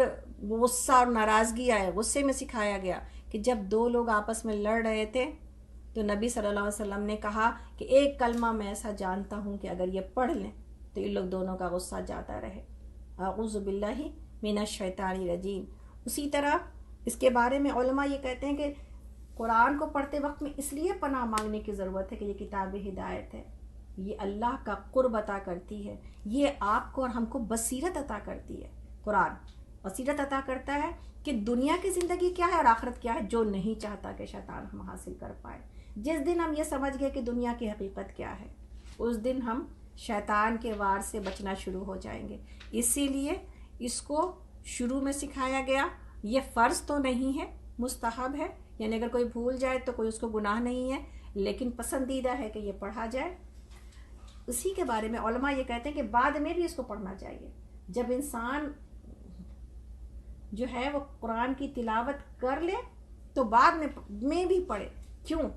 غصہ اور ناراضگی آئے، غصے میں سکھایا گیا کہ جب دو لوگ آپس میں لڑ رہے تھے تو نبی صلی اللہ علیہ وسلم نے کہا کہ ایک کلمہ میں ایسا جانتا ہوں کہ اگر یہ پڑھ لیں تو ان لوگ دونوں کا غصہ جاتا رہے، اعوذ باللہ من الشیطان الرجیم۔ اسی طرح اس کے بارے میں علماء یہ کہتے ہیں کہ قرآن کو پڑھتے وقت میں اس لیے پناہ مانگنے کی ضرورت ہے کہ یہ کتاب ہدایت ہے، یہ اللہ کا قرب عطا کرتی ہے، یہ آپ کو اور ہم کو بصیرت عطا کرتی ہے۔ قرآن بصیرت عطا کرتا ہے کہ دنیا کی زندگی کیا ہے اور آخرت کیا ہے، جو نہیں چاہتا کہ شیطان ہم حاصل کر پائے۔ جس دن ہم یہ سمجھ گئے کہ دنیا کی حقیقت کیا ہے، اس دن ہم شیطان کے وار سے بچنا شروع ہو جائیں گے۔ اسی لیے اس کو شروع میں سکھایا گیا۔ یہ فرض تو نہیں ہے، مستحب ہے، یعنی اگر کوئی بھول جائے تو کوئی اس کو گناہ نہیں ہے، لیکن پسندیدہ ہے کہ یہ پڑھا جائے۔ اسی کے بارے میں علماء یہ کہتے ہیں کہ بعد میں بھی اس کو پڑھنا چاہیے۔ جب انسان جو ہے وہ قرآن کی تلاوت کر لے تو بعد میں بھی پڑھے۔ کیوں؟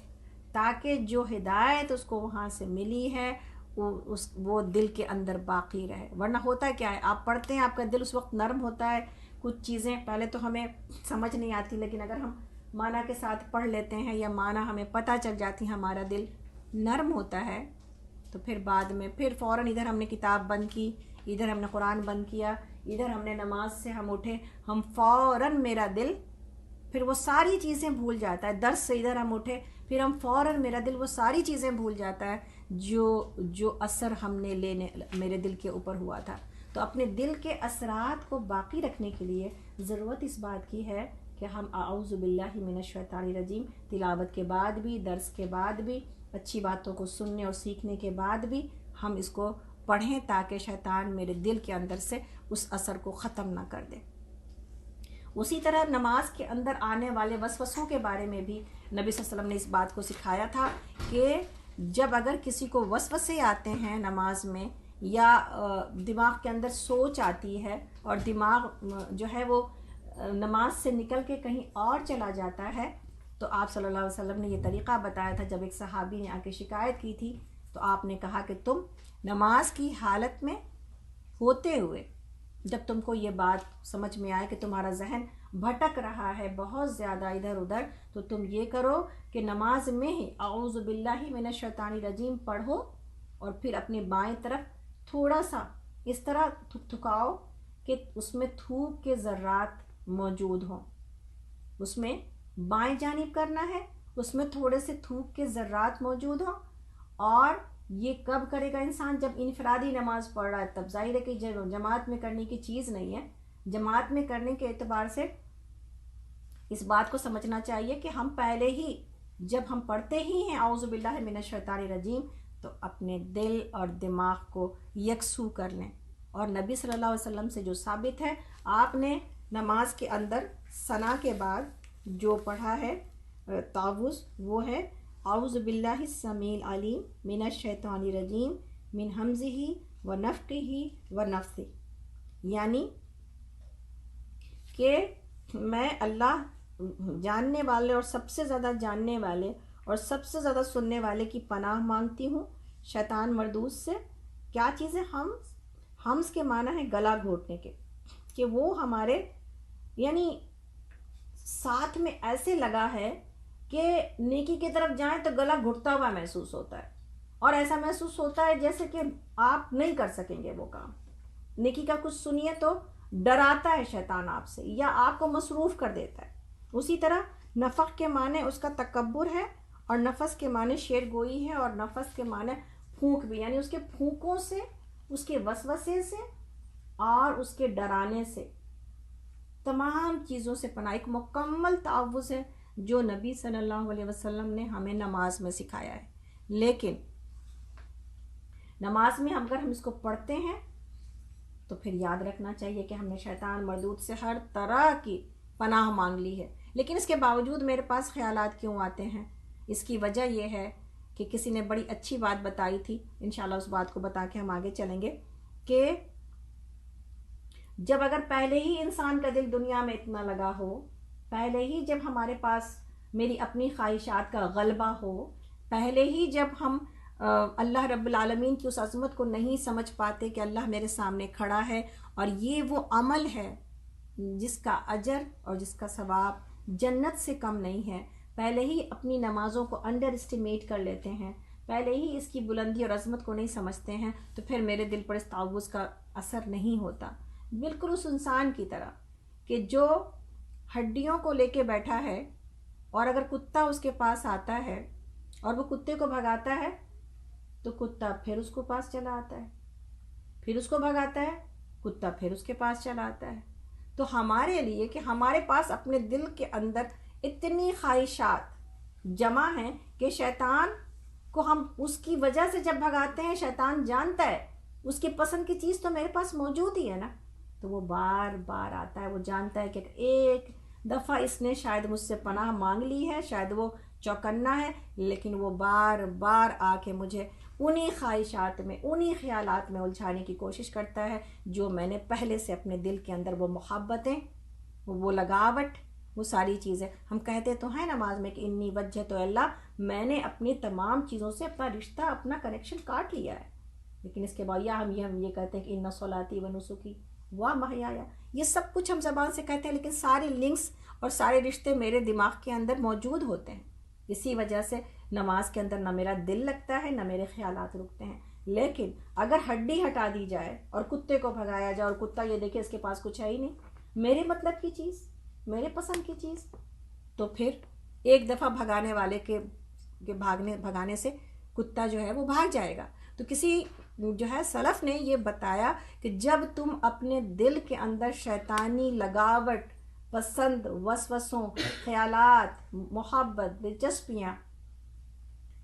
تاکہ جو ہدایت اس کو وہاں سے ملی ہے وہ دل کے اندر باقی رہے۔ ورنہ ہوتا ہے کیا ہے، آپ پڑھتے ہیں، آپ کا دل اس وقت نرم ہوتا ہے، کچھ چیزیں پہلے تو ہمیں سمجھ نہیں آتی، لیکن اگر ہم معنی کے ساتھ پڑھ لیتے ہیں یا معنی ہمیں پتہ چل جاتی ہے، ہمارا دل نرم ہوتا ہے، تو پھر بعد میں پھر فوراً ادھر ہم نے کتاب بند کی، ادھر ہم نے قرآن بند کیا، ادھر ہم نے نماز سے ہم اٹھے، ہم فوراً میرا دل پھر وہ ساری چیزیں بھول جاتا ہے۔ درس سے ادھر ہم اٹھے، پھر ہم فوراً میرا دل وہ ساری چیزیں بھول جاتا ہے جو اثر ہم نے میرے دل کے اوپر ہوا تھا۔ تو اپنے دل کے اثرات کو باقی رکھنے کے لیے ضرورت اس بات کی ہے کہ ہم اعوذ باللہ من الشیطان الرجیم تلاوت کے بعد بھی، درس کے بعد بھی، اچھی باتوں کو سننے اور سیکھنے کے بعد بھی ہم اس کو پڑھیں، تاکہ شیطان میرے دل کے اندر سے اس اثر کو ختم نہ کر دے۔ اسی طرح نماز کے اندر آنے والے وسوسوں کے بارے میں بھی نبی صلی اللہ علیہ وسلم نے اس بات کو سکھایا تھا کہ جب اگر کسی کو وسوسے آتے ہیں نماز میں، یا دماغ کے اندر سوچ آتی ہے اور دماغ جو ہے وہ نماز سے نکل کے کہیں اور چلا جاتا ہے، تو آپ صلی اللہ علیہ وسلم نے یہ طریقہ بتایا تھا۔ جب ایک صحابی نے آ کے شکایت کی تھی تو آپ نے کہا کہ تم نماز کی حالت میں ہوتے ہوئے جب تم کو یہ بات سمجھ میں آئے کہ تمہارا ذہن بھٹک رہا ہے بہت زیادہ ادھر ادھر، تو تم یہ کرو کہ نماز میں ہی اعوذ باللہ من الشیطان الرجیم پڑھو، اور پھر اپنی بائیں طرف تھوڑا سا اس طرح تھکاؤ کہ اس میں تھوک کے ذرات موجود ہوں۔ اس میں بائیں جانب کرنا ہے، اس میں تھوڑے سے تھوک کے ذرات موجود ہوں۔ اور یہ کب کرے گا انسان؟ جب انفرادی نماز پڑھ رہا ہے، تب ظاہر ہے کہ جماعت میں کرنے کی چیز نہیں ہے۔ جماعت میں کرنے کے اعتبار سے اس بات کو سمجھنا چاہیے کہ ہم پہلے ہی جب ہم پڑھتے ہی ہیں اعوذ باللہ من الشیطان الرجیم، تو اپنے دل اور دماغ کو یکسو کر لیں۔ اور نبی صلی اللہ علیہ وسلم سے جو ثابت ہے، آپ نے نماز کے اندر ثنا کے بعد جو پڑھا ہے تعوذ، وہ ہے اعوذ باللہ السمیع العلیم من الشیطان الرجیم من ہمزہ ونفخہ ونفثہ، یعنی کہ میں اللہ جاننے والے اور سب سے زیادہ جاننے والے اور سب سے زیادہ سننے والے کی پناہ مانگتی ہوں شیطان مردود سے۔ کیا چیزیں؟ ہمز کے معنی ہے گلا گھونٹنے کے، کہ وہ ہمارے یعنی ساتھ میں ایسے لگا ہے کہ نیکی کی طرف جائیں تو گلا گھٹتا ہوا محسوس ہوتا ہے، اور ایسا محسوس ہوتا ہے جیسے کہ آپ نہیں کر سکیں گے وہ کام۔ نیکی کا کچھ سنیے تو ڈراتا ہے شیطان آپ سے، یا آپ کو مصروف کر دیتا ہے۔ اسی طرح نفخ کے معنی اس کا تکبر ہے، اور نفس کے معنی شیر گوئی ہے، اور نفس کے معنی پھونک بھی، یعنی اس کے پھونکوں سے، اس کے وسوسے سے اور اس کے ڈرانے سے، تمام چیزوں سے پناہ۔ ایک مکمل تعوذ ہے جو نبی صلی اللہ علیہ وسلم نے ہمیں نماز میں سکھایا ہے۔ لیکن نماز میں اگر ہم اس کو پڑھتے ہیں تو پھر یاد رکھنا چاہیے کہ ہم نے شیطان مردود سے ہر طرح کی پناہ مانگ لی ہے۔ لیکن اس کے باوجود میرے پاس خیالات کیوں آتے ہیں؟ اس کی وجہ یہ ہے کہ کسی نے بڑی اچھی بات بتائی تھی، انشاءاللہ اس بات کو بتا کے ہم آگے چلیں گے، کہ جب اگر پہلے ہی انسان کا دل دنیا میں اتنا لگا ہو، پہلے ہی جب ہمارے پاس میری اپنی خواہشات کا غلبہ ہو، پہلے ہی جب ہم اللہ رب العالمین کی اس عظمت کو نہیں سمجھ پاتے کہ اللہ میرے سامنے کھڑا ہے اور یہ وہ عمل ہے جس کا اجر اور جس کا ثواب جنت سے کم نہیں ہے، پہلے ہی اپنی نمازوں کو انڈر اسٹیمیٹ کر لیتے ہیں، پہلے ہی اس کی بلندی اور عظمت کو نہیں سمجھتے ہیں، تو پھر میرے دل پر اس تعوذ کا اثر نہیں ہوتا۔ بالکل اس انسان کی طرح کہ جو ہڈیوں کو لے کے بیٹھا ہے، اور اگر کتا اس کے پاس آتا ہے اور وہ کتے کو بھگاتا ہے تو کتا پھر اس کو پاس چلا آتا ہے، پھر اس کو بھگاتا ہے، کتا پھر اس کے پاس چلا آتا ہے۔ تو ہمارے لیے کہ ہمارے پاس اپنے دل کے اندر اتنی خواہشات جمع ہیں کہ شیطان کو ہم اس کی وجہ سے جب بھگاتے ہیں، شیطان جانتا ہے اس کی پسند کی چیز تو میرے پاس موجود ہی ہے نا، تو وہ بار بار آتا ہے۔ وہ جانتا ہے کہ ایک دفعہ اس نے شاید مجھ سے پناہ مانگ لی ہے، شاید وہ چوکنا ہے، لیکن وہ بار بار آ کے مجھے انہی خواہشات میں، انہی خیالات میں الجھانے کی کوشش کرتا ہے جو میں نے پہلے سے اپنے دل کے اندر وہ محبتیں، وہ لگاوٹ، وہ ساری چیزیں۔ ہم کہتے تو ہیں نماز میں کہ انی وجہ تو اللہ، میں نے اپنی تمام چیزوں سے اپنا رشتہ، اپنا کنیکشن کاٹ لیا ہے، لیکن اس کے بعد یا ہم یہ کہتے ہیں کہ ان صلاتی و نسکی و محیایا، یہ سب کچھ ہم زبان سے کہتے ہیں، لیکن سارے لنکس اور سارے رشتے میرے دماغ کے اندر موجود ہوتے ہیں۔ اسی وجہ سے نماز کے اندر نہ میرا دل لگتا ہے، نہ میرے خیالات رکتے ہیں۔ لیکن اگر ہڈی ہٹا دی جائے اور کتے کو بھگایا جائے، اور کتا یہ دیکھے اس کے پاس کچھ ہے ہی نہیں، میرے مطلب کی چیز، میرے پسند کی چیز، تو پھر ایک دفعہ بھگانے والے کے بھگانے سے کتا جو ہے وہ بھاگ جائے گا۔ تو کسی جو ہے سلف نے یہ بتایا کہ جب تم اپنے دل کے اندر شیطانی لگاوٹ، پسند، وسوسوں، خیالات، محبت، دلچسپیاں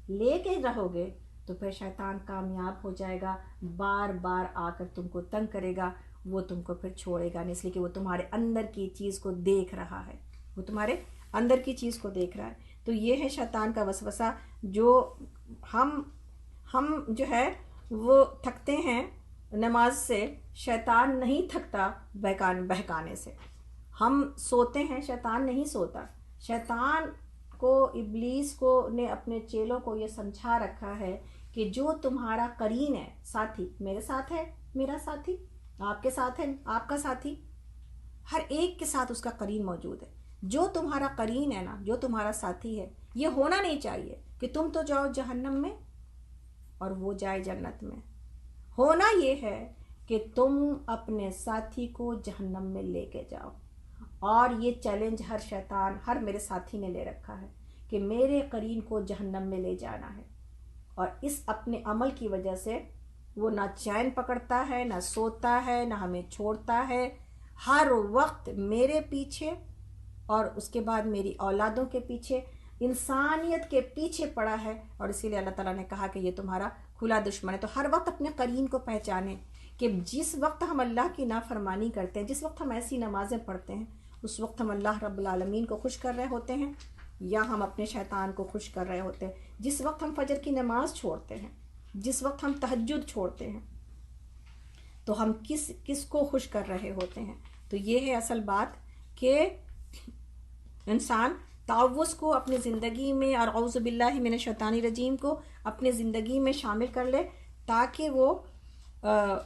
لے کے رہو گے تو پھر شیطان کامیاب ہو جائے گا، بار بار آ کر تم کو تنگ کرے گا، وہ تم کو پھر چھوڑے گا نہیں، اس لیے کہ وہ تمہارے اندر کی چیز کو دیکھ رہا ہے، وہ تمہارے اندر کی چیز کو دیکھ رہا ہے۔ تو یہ ہے شیطان کا وسوسہ، جو ہم جو ہے وہ تھکتے ہیں نماز سے، شیطان نہیں تھکتا بہکانے سے۔ ہم سوتے ہیں، شیطان نہیں سوتا۔ شیطان کو، ابلیس کو نے اپنے چیلوں کو یہ سمجھا رکھا ہے کہ جو تمہارا قرین ہے، ساتھی، میرے ساتھ ہے میرا ساتھی، آپ کے ساتھ ہے آپ کا ساتھی، ہر ایک کے ساتھ اس کا قرین موجود ہے۔ جو تمہارا قرین ہے نا، جو تمہارا ساتھی ہے، یہ ہونا نہیں چاہیے کہ تم تو جاؤ جہنم میں اور وہ جائے جنت میں۔ ہونا یہ ہے کہ تم اپنے ساتھی کو جہنم میں لے کے جاؤ، اور یہ چیلنج ہر شیطان، ہر میرے ساتھی نے لے رکھا ہے کہ میرے قرین کو جہنم میں لے جانا ہے، اور اس اپنے عمل کی وجہ سے وہ نہ چین پکڑتا ہے، نہ سوتا ہے، نہ ہمیں چھوڑتا ہے، ہر وقت میرے پیچھے اور اس کے بعد میری اولادوں کے پیچھے، انسانیت کے پیچھے پڑا ہے۔ اور اسی لیے اللہ تعالیٰ نے کہا کہ یہ تمہارا کھلا دشمن ہے۔ تو ہر وقت اپنے قرین کو پہچانیں کہ جس وقت ہم اللہ کی نافرمانی کرتے ہیں، جس وقت ہم ایسی نمازیں پڑھتے ہیں، اس وقت ہم اللہ رب العالمین کو خوش کر رہے ہوتے ہیں یا ہم اپنے شیطان کو خوش کر رہے ہوتے ہیں۔ جس وقت ہم فجر کی نماز چھوڑتے ہیں، جس وقت ہم تہجد چھوڑتے ہیں، تو ہم کس کو خوش کر رہے ہوتے ہیں۔ تو یہ ہے اصل بات کہ انسان تعوذ کو اپنی زندگی میں، اور اعوذ باللہ من الشیطان الرجیم کو اپنے زندگی میں شامل کر لے، تاکہ وہ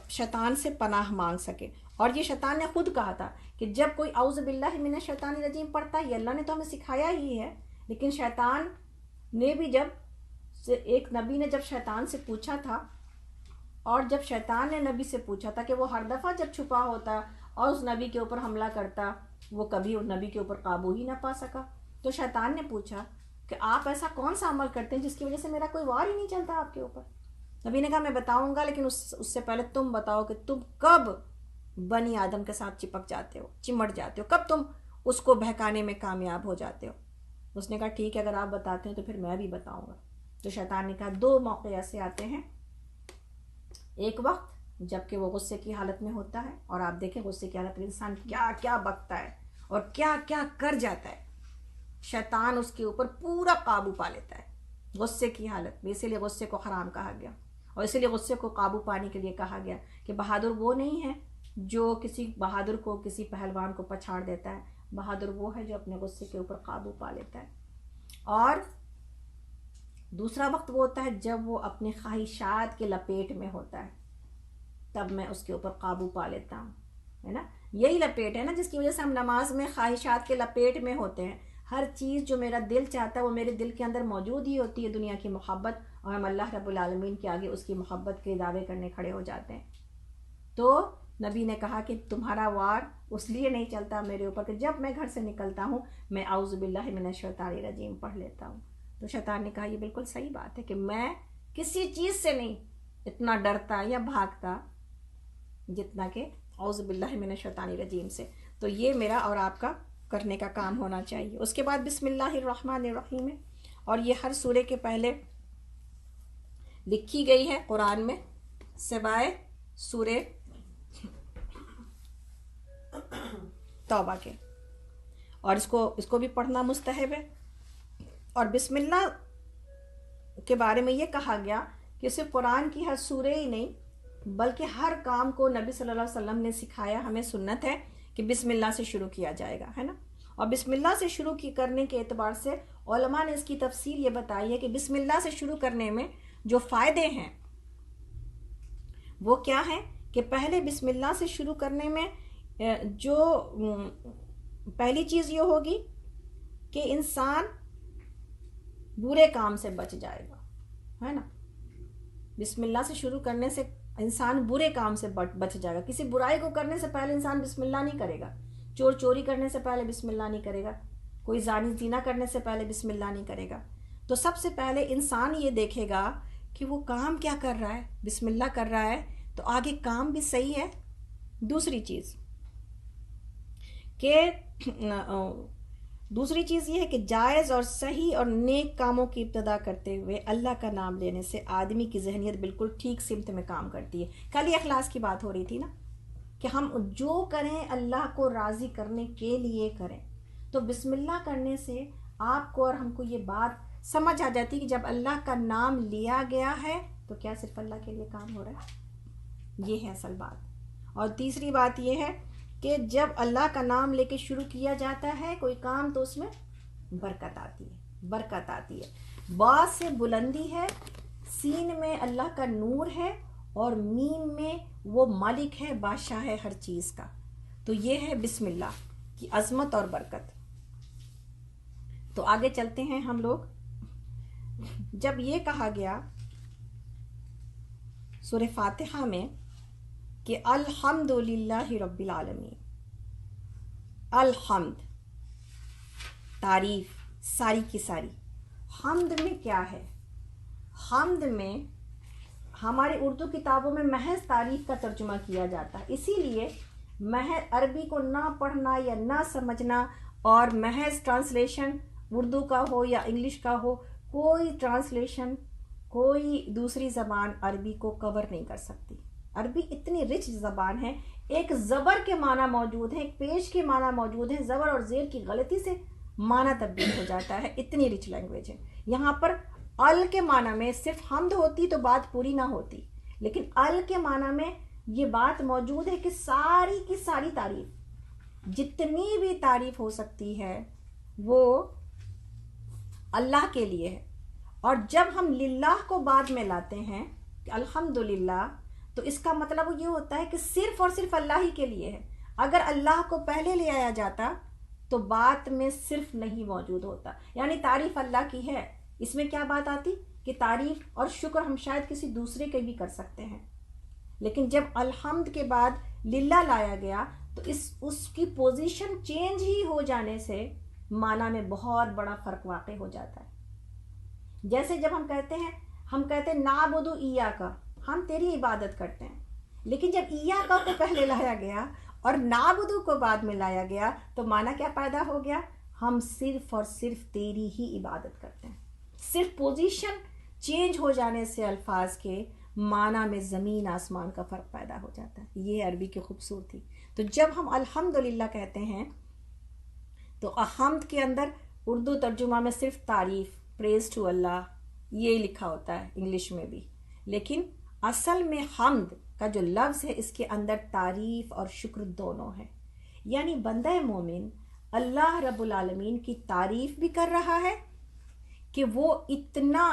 شیطان سے پناہ مانگ سکے۔ اور یہ شیطان نے خود کہا تھا کہ جب کوئی اعوذ باللہ من الشیطان الرجیم پڑھتا ہے، یہ اللہ نے تو ہمیں سکھایا ہی ہے، لیکن شیطان نے بھی، ایک نبی نے جب شیطان سے پوچھا تھا، اور جب شیطان نے نبی سے پوچھا تھا کہ وہ ہر دفعہ جب چھپا ہوتا اور اس نبی کے اوپر حملہ کرتا، وہ کبھی اس نبی کے اوپر قابو ہی نہ پا سکا، تو شیطان نے پوچھا کہ آپ ایسا کون سا عمل کرتے ہیں جس کی وجہ سے میرا کوئی وار ہی نہیں چلتا آپ کے اوپر؟ نبی نے کہا میں بتاؤں گا، لیکن اس سے پہلے تم بتاؤ کہ تم کب بنی آدم کے ساتھ چپک جاتے ہو، چمٹ جاتے ہو، کب تم اس کو بہکانے میں کامیاب ہو جاتے ہو؟ اس نے کہا ٹھیک ہے، اگر آپ بتاتے ہیں تو پھر میں بھی بتاؤں گا۔ تو شیطان نے کہا دو موقع ایسے آتے ہیں، ایک وقت جب کہ وہ غصے کی حالت میں ہوتا ہے، اور آپ دیکھیں غصے کی حالت میں انسان کیا کیا بکتا ہے اور کیا کیا کر جاتا ہے، شیطان اس کے اوپر پورا قابو پا لیتا ہے غصے کی حالت میں۔ اسی لیے غصے کو حرام کہا گیا، اور اسی لیے غصے کو قابو پانے کے لیے کہا گیا کہ بہادر وہ نہیں ہے جو کسی بہادر کو، کسی پہلوان کو پچھاڑ دیتا ہے، بہادر وہ ہے جو اپنے غصے کے اوپر قابو پا لیتا ہے۔ اور دوسرا وقت وہ ہوتا ہے جب وہ اپنے خواہشات کے لپیٹ میں ہوتا ہے، تب میں اس کے اوپر قابو پا لیتا ہوں، ہے نا؟ یہی لپیٹ ہے نا جس کی وجہ سے ہم نماز میں خواہشات کے لپیٹ میں ہوتے ہیں۔ ہر چیز جو میرا دل چاہتا ہے وہ میرے دل کے اندر موجود ہی ہوتی ہے، دنیا کی محبت، اور ہم اللہ رب العالمین کے آگے اس کی محبت کے دعوے کرنے کھڑے ہو جاتے ہیں۔ تو نبی نے کہا کہ تمہارا وار اس لیے نہیں چلتا میرے اوپر کہ جب میں گھر سے نکلتا ہوں میں اعوذ باللہ من الشیطان الرجیم پڑھ لیتا ہوں۔ تو شیطان نے کہا یہ بالکل صحیح بات ہے کہ میں کسی چیز سے نہیں اتنا ڈرتا یا بھاگتا جتنا کہ اعوذ باللہ من الشیطان الرجیم سے۔ تو یہ میرا اور آپ کا کرنے کا کام ہونا چاہیے۔ اس کے بعد بسم اللہ الرحمن الرحیم ہے، اور یہ ہر سورے کے پہلے لکھی گئی ہے قرآن میں سوائے سورہ توبہ کے، اور اس کو بھی پڑھنا مستحب ہے۔ اور بسم اللہ کے بارے میں یہ کہا گیا کہ صرف قرآن کی ہر سورہ ہی نہیں بلکہ ہر کام کو نبی صلی اللہ علیہ وسلم نے سکھایا، ہمیں سنت ہے کہ بسم اللہ سے شروع کیا جائے گا، ہے نا۔ اور بسم اللہ سے شروع کرنے کے اعتبار سے علماء نے اس کی تفسیر یہ بتائی ہے کہ بسم اللہ سے شروع کرنے میں جو فائدے ہیں وہ کیا ہیں کہ پہلے بسم اللہ سے شروع کرنے میں جو پہلی چیز یہ ہوگی کہ انسان برے کام سے بچ جائے گا، ہے نا۔ بسم اللہ سے شروع کرنے سے انسان برے کام سے بچ جائے گا۔ کسی برائی کو کرنے سے پہلے انسان بسم اللہ نہیں کرے گا، چوری کرنے سے پہلے بسم اللہ نہیں کرے گا، کوئی زانی زنا کرنے سے پہلے بسم اللہ نہیں کرے گا۔ تو سب سے پہلے انسان یہ دیکھے گا کہ وہ کام کیا کر رہا ہے، بسم اللہ کر رہا ہے تو آگے کام بھی صحیح ہے۔ دوسری چیز یہ ہے کہ جائز اور صحیح اور نیک کاموں کی ابتدا کرتے ہوئے اللہ کا نام لینے سے آدمی کی ذہنیت بالکل ٹھیک سمت میں کام کرتی ہے۔ کل یہ اخلاص کی بات ہو رہی تھی نا کہ ہم جو کریں اللہ کو راضی کرنے کے لیے کریں، تو بسم اللہ کرنے سے آپ کو اور ہم کو یہ بات سمجھ آ جاتی کہ جب اللہ کا نام لیا گیا ہے تو کیا صرف اللہ کے لیے کام ہو رہا ہے، یہ ہے اصل بات۔ اور تیسری بات یہ ہے کہ جب اللہ کا نام لے کے شروع کیا جاتا ہے کوئی کام تو اس میں برکت آتی ہے۔ با سے بلندی ہے، سین میں اللہ کا نور ہے، اور میم میں وہ مالک ہے، بادشاہ ہے ہر چیز کا۔ تو یہ ہے بسم اللہ کی عظمت اور برکت۔ تو آگے چلتے ہیں ہم لوگ۔ جب یہ کہا گیا سورہ فاتحہ میں کہ الحمد للہ رب العالمین، الحمد تعریف ساری کی ساری۔ حمد میں کیا ہے؟ حمد میں ہماری اردو کتابوں میں محض تعریف کا ترجمہ کیا جاتا ہے، اسی لیے محض عربی کو نہ پڑھنا یا نہ سمجھنا اور محض ٹرانسلیشن اردو کا ہو یا انگلش کا ہو، کوئی ٹرانسلیشن کوئی دوسری زبان عربی کو کور نہیں کر سکتی۔ عربی اتنی رچ زبان ہے، ایک زبر کے معنی موجود ہے، ایک پیش کے معنی موجود ہے، زبر اور زیر کی غلطی سے معنی تبدیل ہو جاتا ہے، اتنی رچ لینگویج ہے۔ یہاں پر ال کے معنی میں صرف حمد ہوتی تو بات پوری نہ ہوتی، لیکن ال کے معنی میں یہ بات موجود ہے کہ ساری کی ساری تعریف، جتنی بھی تعریف ہو سکتی ہے وہ اللہ کے لیے ہے۔ اور جب ہم للہ کو بعد میں لاتے ہیں کہ الحمدللہ، تو اس کا مطلب یہ ہوتا ہے کہ صرف اور صرف اللہ ہی کے لیے ہے۔ اگر اللہ کو پہلے لے آیا جاتا تو بات میں صرف نہیں موجود ہوتا، یعنی تعریف اللہ کی ہے، اس میں کیا بات آتی کہ تعریف اور شکر ہم شاید کسی دوسرے کے بھی کر سکتے ہیں، لیکن جب الحمد کے بعد للہ لایا گیا تو اس کی پوزیشن چینج ہی ہو جانے سے معنی میں بہت بڑا فرق واقع ہو جاتا ہے۔ جیسے جب ہم کہتے ہیں نعبدو ایاکا، ہم تیری عبادت کرتے ہیں، لیکن جب ایاکا کو پہلے لایا گیا اور نعبدو کو بعد میں لایا گیا تو معنی کیا پیدا ہو گیا؟ ہم صرف اور صرف تیری ہی عبادت کرتے ہیں۔ صرف پوزیشن چینج ہو جانے سے الفاظ کے معنی میں زمین آسمان کا فرق پیدا ہو جاتا ہے۔ یہ عربی کی خوبصورتی۔ تو جب ہم الحمدللہ کہتے ہیں تو حمد کے اندر اردو ترجمہ میں صرف تعریف، پریز ٹو اللہ، یہ لکھا ہوتا ہے انگلش میں بھی، لیکن اصل میں حمد کا جو لفظ ہے اس کے اندر تعریف اور شکر دونوں ہے، یعنی بندہ مومن اللہ رب العالمین کی تعریف بھی کر رہا ہے کہ وہ اتنا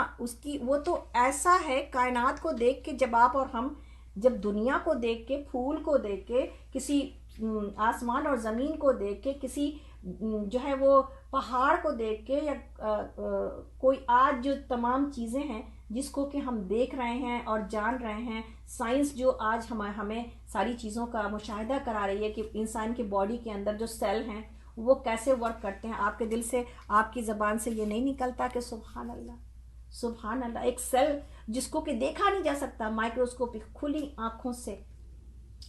وہ تو ایسا ہے، کائنات کو دیکھ کے جب آپ اور ہم جب دنیا کو دیکھ کے، پھول کو دیکھ کے، کسی آسمان اور زمین کو دیکھ کے، کسی جو ہے وہ پہاڑ کو دیکھ کے، یا کوئی آج جو تمام چیزیں ہیں جس کو کہ ہم دیکھ رہے ہیں اور جان رہے ہیں، سائنس جو آج ہمیں ساری چیزوں کا مشاہدہ کرا رہی ہے کہ انسان کی باڈی کے اندر جو سیل ہیں وہ کیسے ورک کرتے ہیں، آپ کے دل سے، آپ کی زبان سے یہ نہیں نکلتا کہ سبحان اللہ سبحان اللہ۔ ایک سیل جس کو کہ دیکھا نہیں جا سکتا مائکروسکوپک کھلی آنکھوں سے،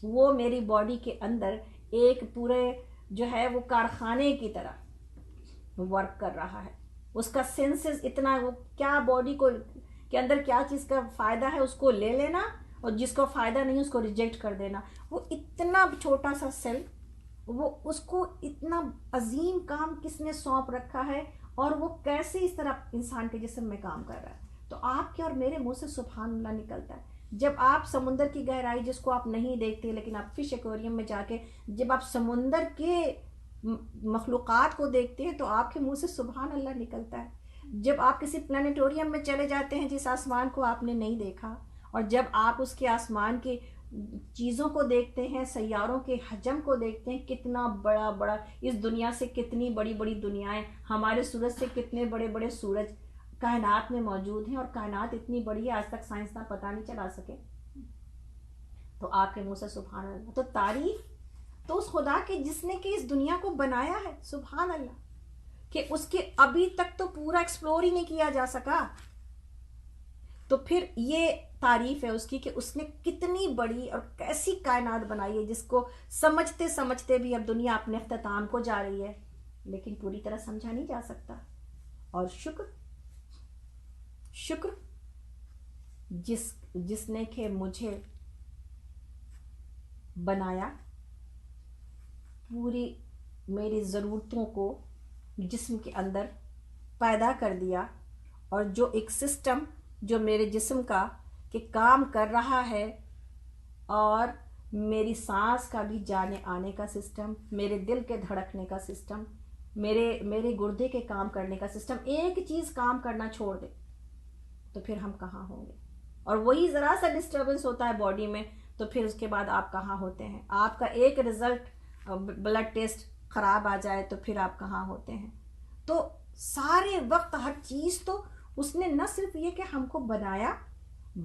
وہ میری باڈی کے اندر ایک پورے جو ہے وہ کارخانے کی طرح ورک کر رہا ہے، اس کا سینسز اتنا، وہ کیا باڈی کو کہ اندر کیا چیز کا فائدہ ہے اس کو لے لینا اور جس کو فائدہ نہیں اس کو ریجیکٹ کر دینا. وہ اتنا چھوٹا سا سیل، وہ اس کو اتنا عظیم کام کس نے سونپ رکھا ہے اور وہ کیسے اس طرح انسان کے جسم میں کام کر رہا ہے. تو آپ کے اور میرے منہ سے سبحان اللہ نکلتا ہے. جب آپ سمندر کی گہرائی جس کو آپ نہیں دیکھتے لیکن آپ فش ایکویریم میں جا کے جب آپ سمندر کے مخلوقات کو دیکھتے ہیں تو آپ کے منہ سے سبحان اللہ نکلتا ہے. جب آپ کسی پلانیٹوریم میں چلے جاتے ہیں جس آسمان کو آپ نے نہیں دیکھا، اور جب آپ اس کے آسمان کی چیزوں کو دیکھتے ہیں، سیاروں کے حجم کو دیکھتے ہیں، کتنا بڑا بڑا اس دنیا سے کتنی بڑی بڑی دنیایں، ہمارے سورج سے کتنے بڑے بڑے سورج کائنات میں موجود ہیں، اور کائنات اتنی بڑی ہے آج تک سائنسداں پتہ نہیں چلا سکے. تو آپ کے منہ سے سبحان اللہ. تو تعریف تو اس خدا کے جس نے کہ اس دنیا کو بنایا ہے، سبحان اللہ، کہ اس کے ابھی تک تو پورا ایکسپلور ہی نہیں کیا جا سکا. تو پھر یہ تعریف ہے اس کی کہ اس نے کتنی بڑی اور کیسی کائنات بنائی ہے جس کو سمجھتے سمجھتے بھی اب دنیا اپنے اختتام کو جا رہی ہے لیکن پوری طرح سمجھا نہیں جا سکتا. اور شکر جس نے کہ مجھے بنایا، پوری میری ضرورتوں کو جسم کے اندر پیدا کر دیا، اور جو ایک سسٹم جو میرے جسم کا کہ کام کر رہا ہے، اور میری سانس کا بھی جانے آنے کا سسٹم، میرے دل کے دھڑکنے کا سسٹم، میرے گردے کے کام کرنے کا سسٹم، ایک چیز کام کرنا چھوڑ دے تو پھر ہم کہاں ہوں گے. اور وہی ذرا سا ڈسٹربنس ہوتا ہے باڈی میں تو پھر اس کے بعد آپ کہاں ہوتے ہیں. آپ کا ایک رزلٹ بلڈ ٹیسٹ خراب آ جائے تو پھر آپ کہاں ہوتے ہیں. تو سارے وقت ہر چیز تو اس نے نہ صرف یہ کہ ہم کو بنایا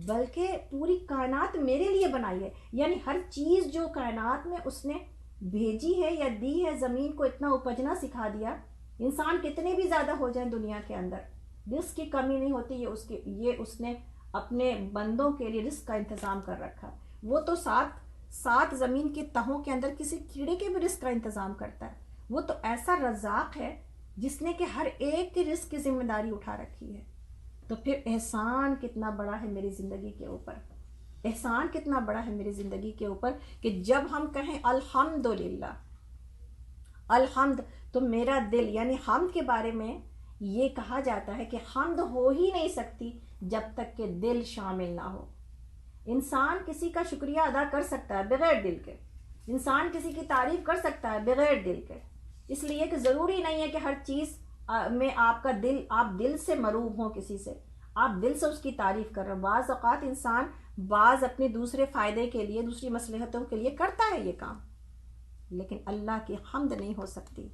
بلکہ پوری کائنات میرے لیے بنائی ہے. یعنی ہر چیز جو کائنات میں اس نے بھیجی ہے یا دی ہے، زمین کو اتنا اپجنا سکھا دیا. انسان کتنے بھی زیادہ ہو جائیں دنیا کے اندر رزق کی کمی نہیں ہوتی. یہ اس نے اپنے بندوں کے لیے رزق کا انتظام کر رکھا. وہ تو سات زمین کی تہوں کے اندر کسی کیڑے کے بھی رزق کا انتظام کرتا ہے. وہ تو ایسا رزاق ہے جس نے کہ ہر ایک کی رزق کی ذمہ داری اٹھا رکھی ہے. تو پھر احسان کتنا بڑا ہے میری زندگی کے اوپر، احسان کتنا بڑا ہے میری زندگی کے اوپر کہ جب ہم کہیں الحمدللہ الحمد، تو میرا دل، یعنی حمد کے بارے میں یہ کہا جاتا ہے کہ حمد ہو ہی نہیں سکتی جب تک کہ دل شامل نہ ہو. انسان کسی کا شکریہ ادا کر سکتا ہے بغیر دل کے، انسان کسی کی تعریف کر سکتا ہے بغیر دل کے. اس لیے کہ ضروری نہیں ہے کہ ہر چیز میں آپ دل سے مروب ہوں، کسی سے آپ دل سے اس کی تعریف کر رہے ہیں. بعض اوقات انسان اپنے دوسرے فائدے کے لیے، دوسری مصلحتوں کے لیے کرتا ہے یہ کام، لیکن اللہ کی حمد نہیں ہو سکتی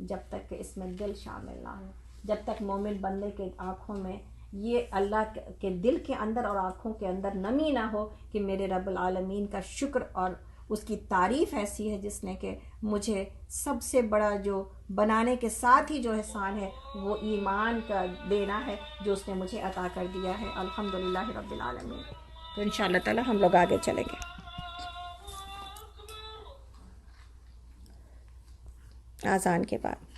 جب تک کہ اس میں دل شامل نہ ہو. جب تک مومن بندے کے آنکھوں میں یہ اللہ کے دل کے اندر اور آنکھوں کے اندر نمی نہ ہو کہ میرے رب العالمین کا شکر اور اس کی تعریف ایسی ہے جس نے کہ مجھے سب سے بڑا جو بنانے کے ساتھ ہی جو احسان ہے وہ ایمان کا دینا ہے جو اس نے مجھے عطا کر دیا ہے. الحمدللہ رب العالمین. تو انشاءاللہ تعالی ہم لوگ آگے چلیں گے اذان کے بعد.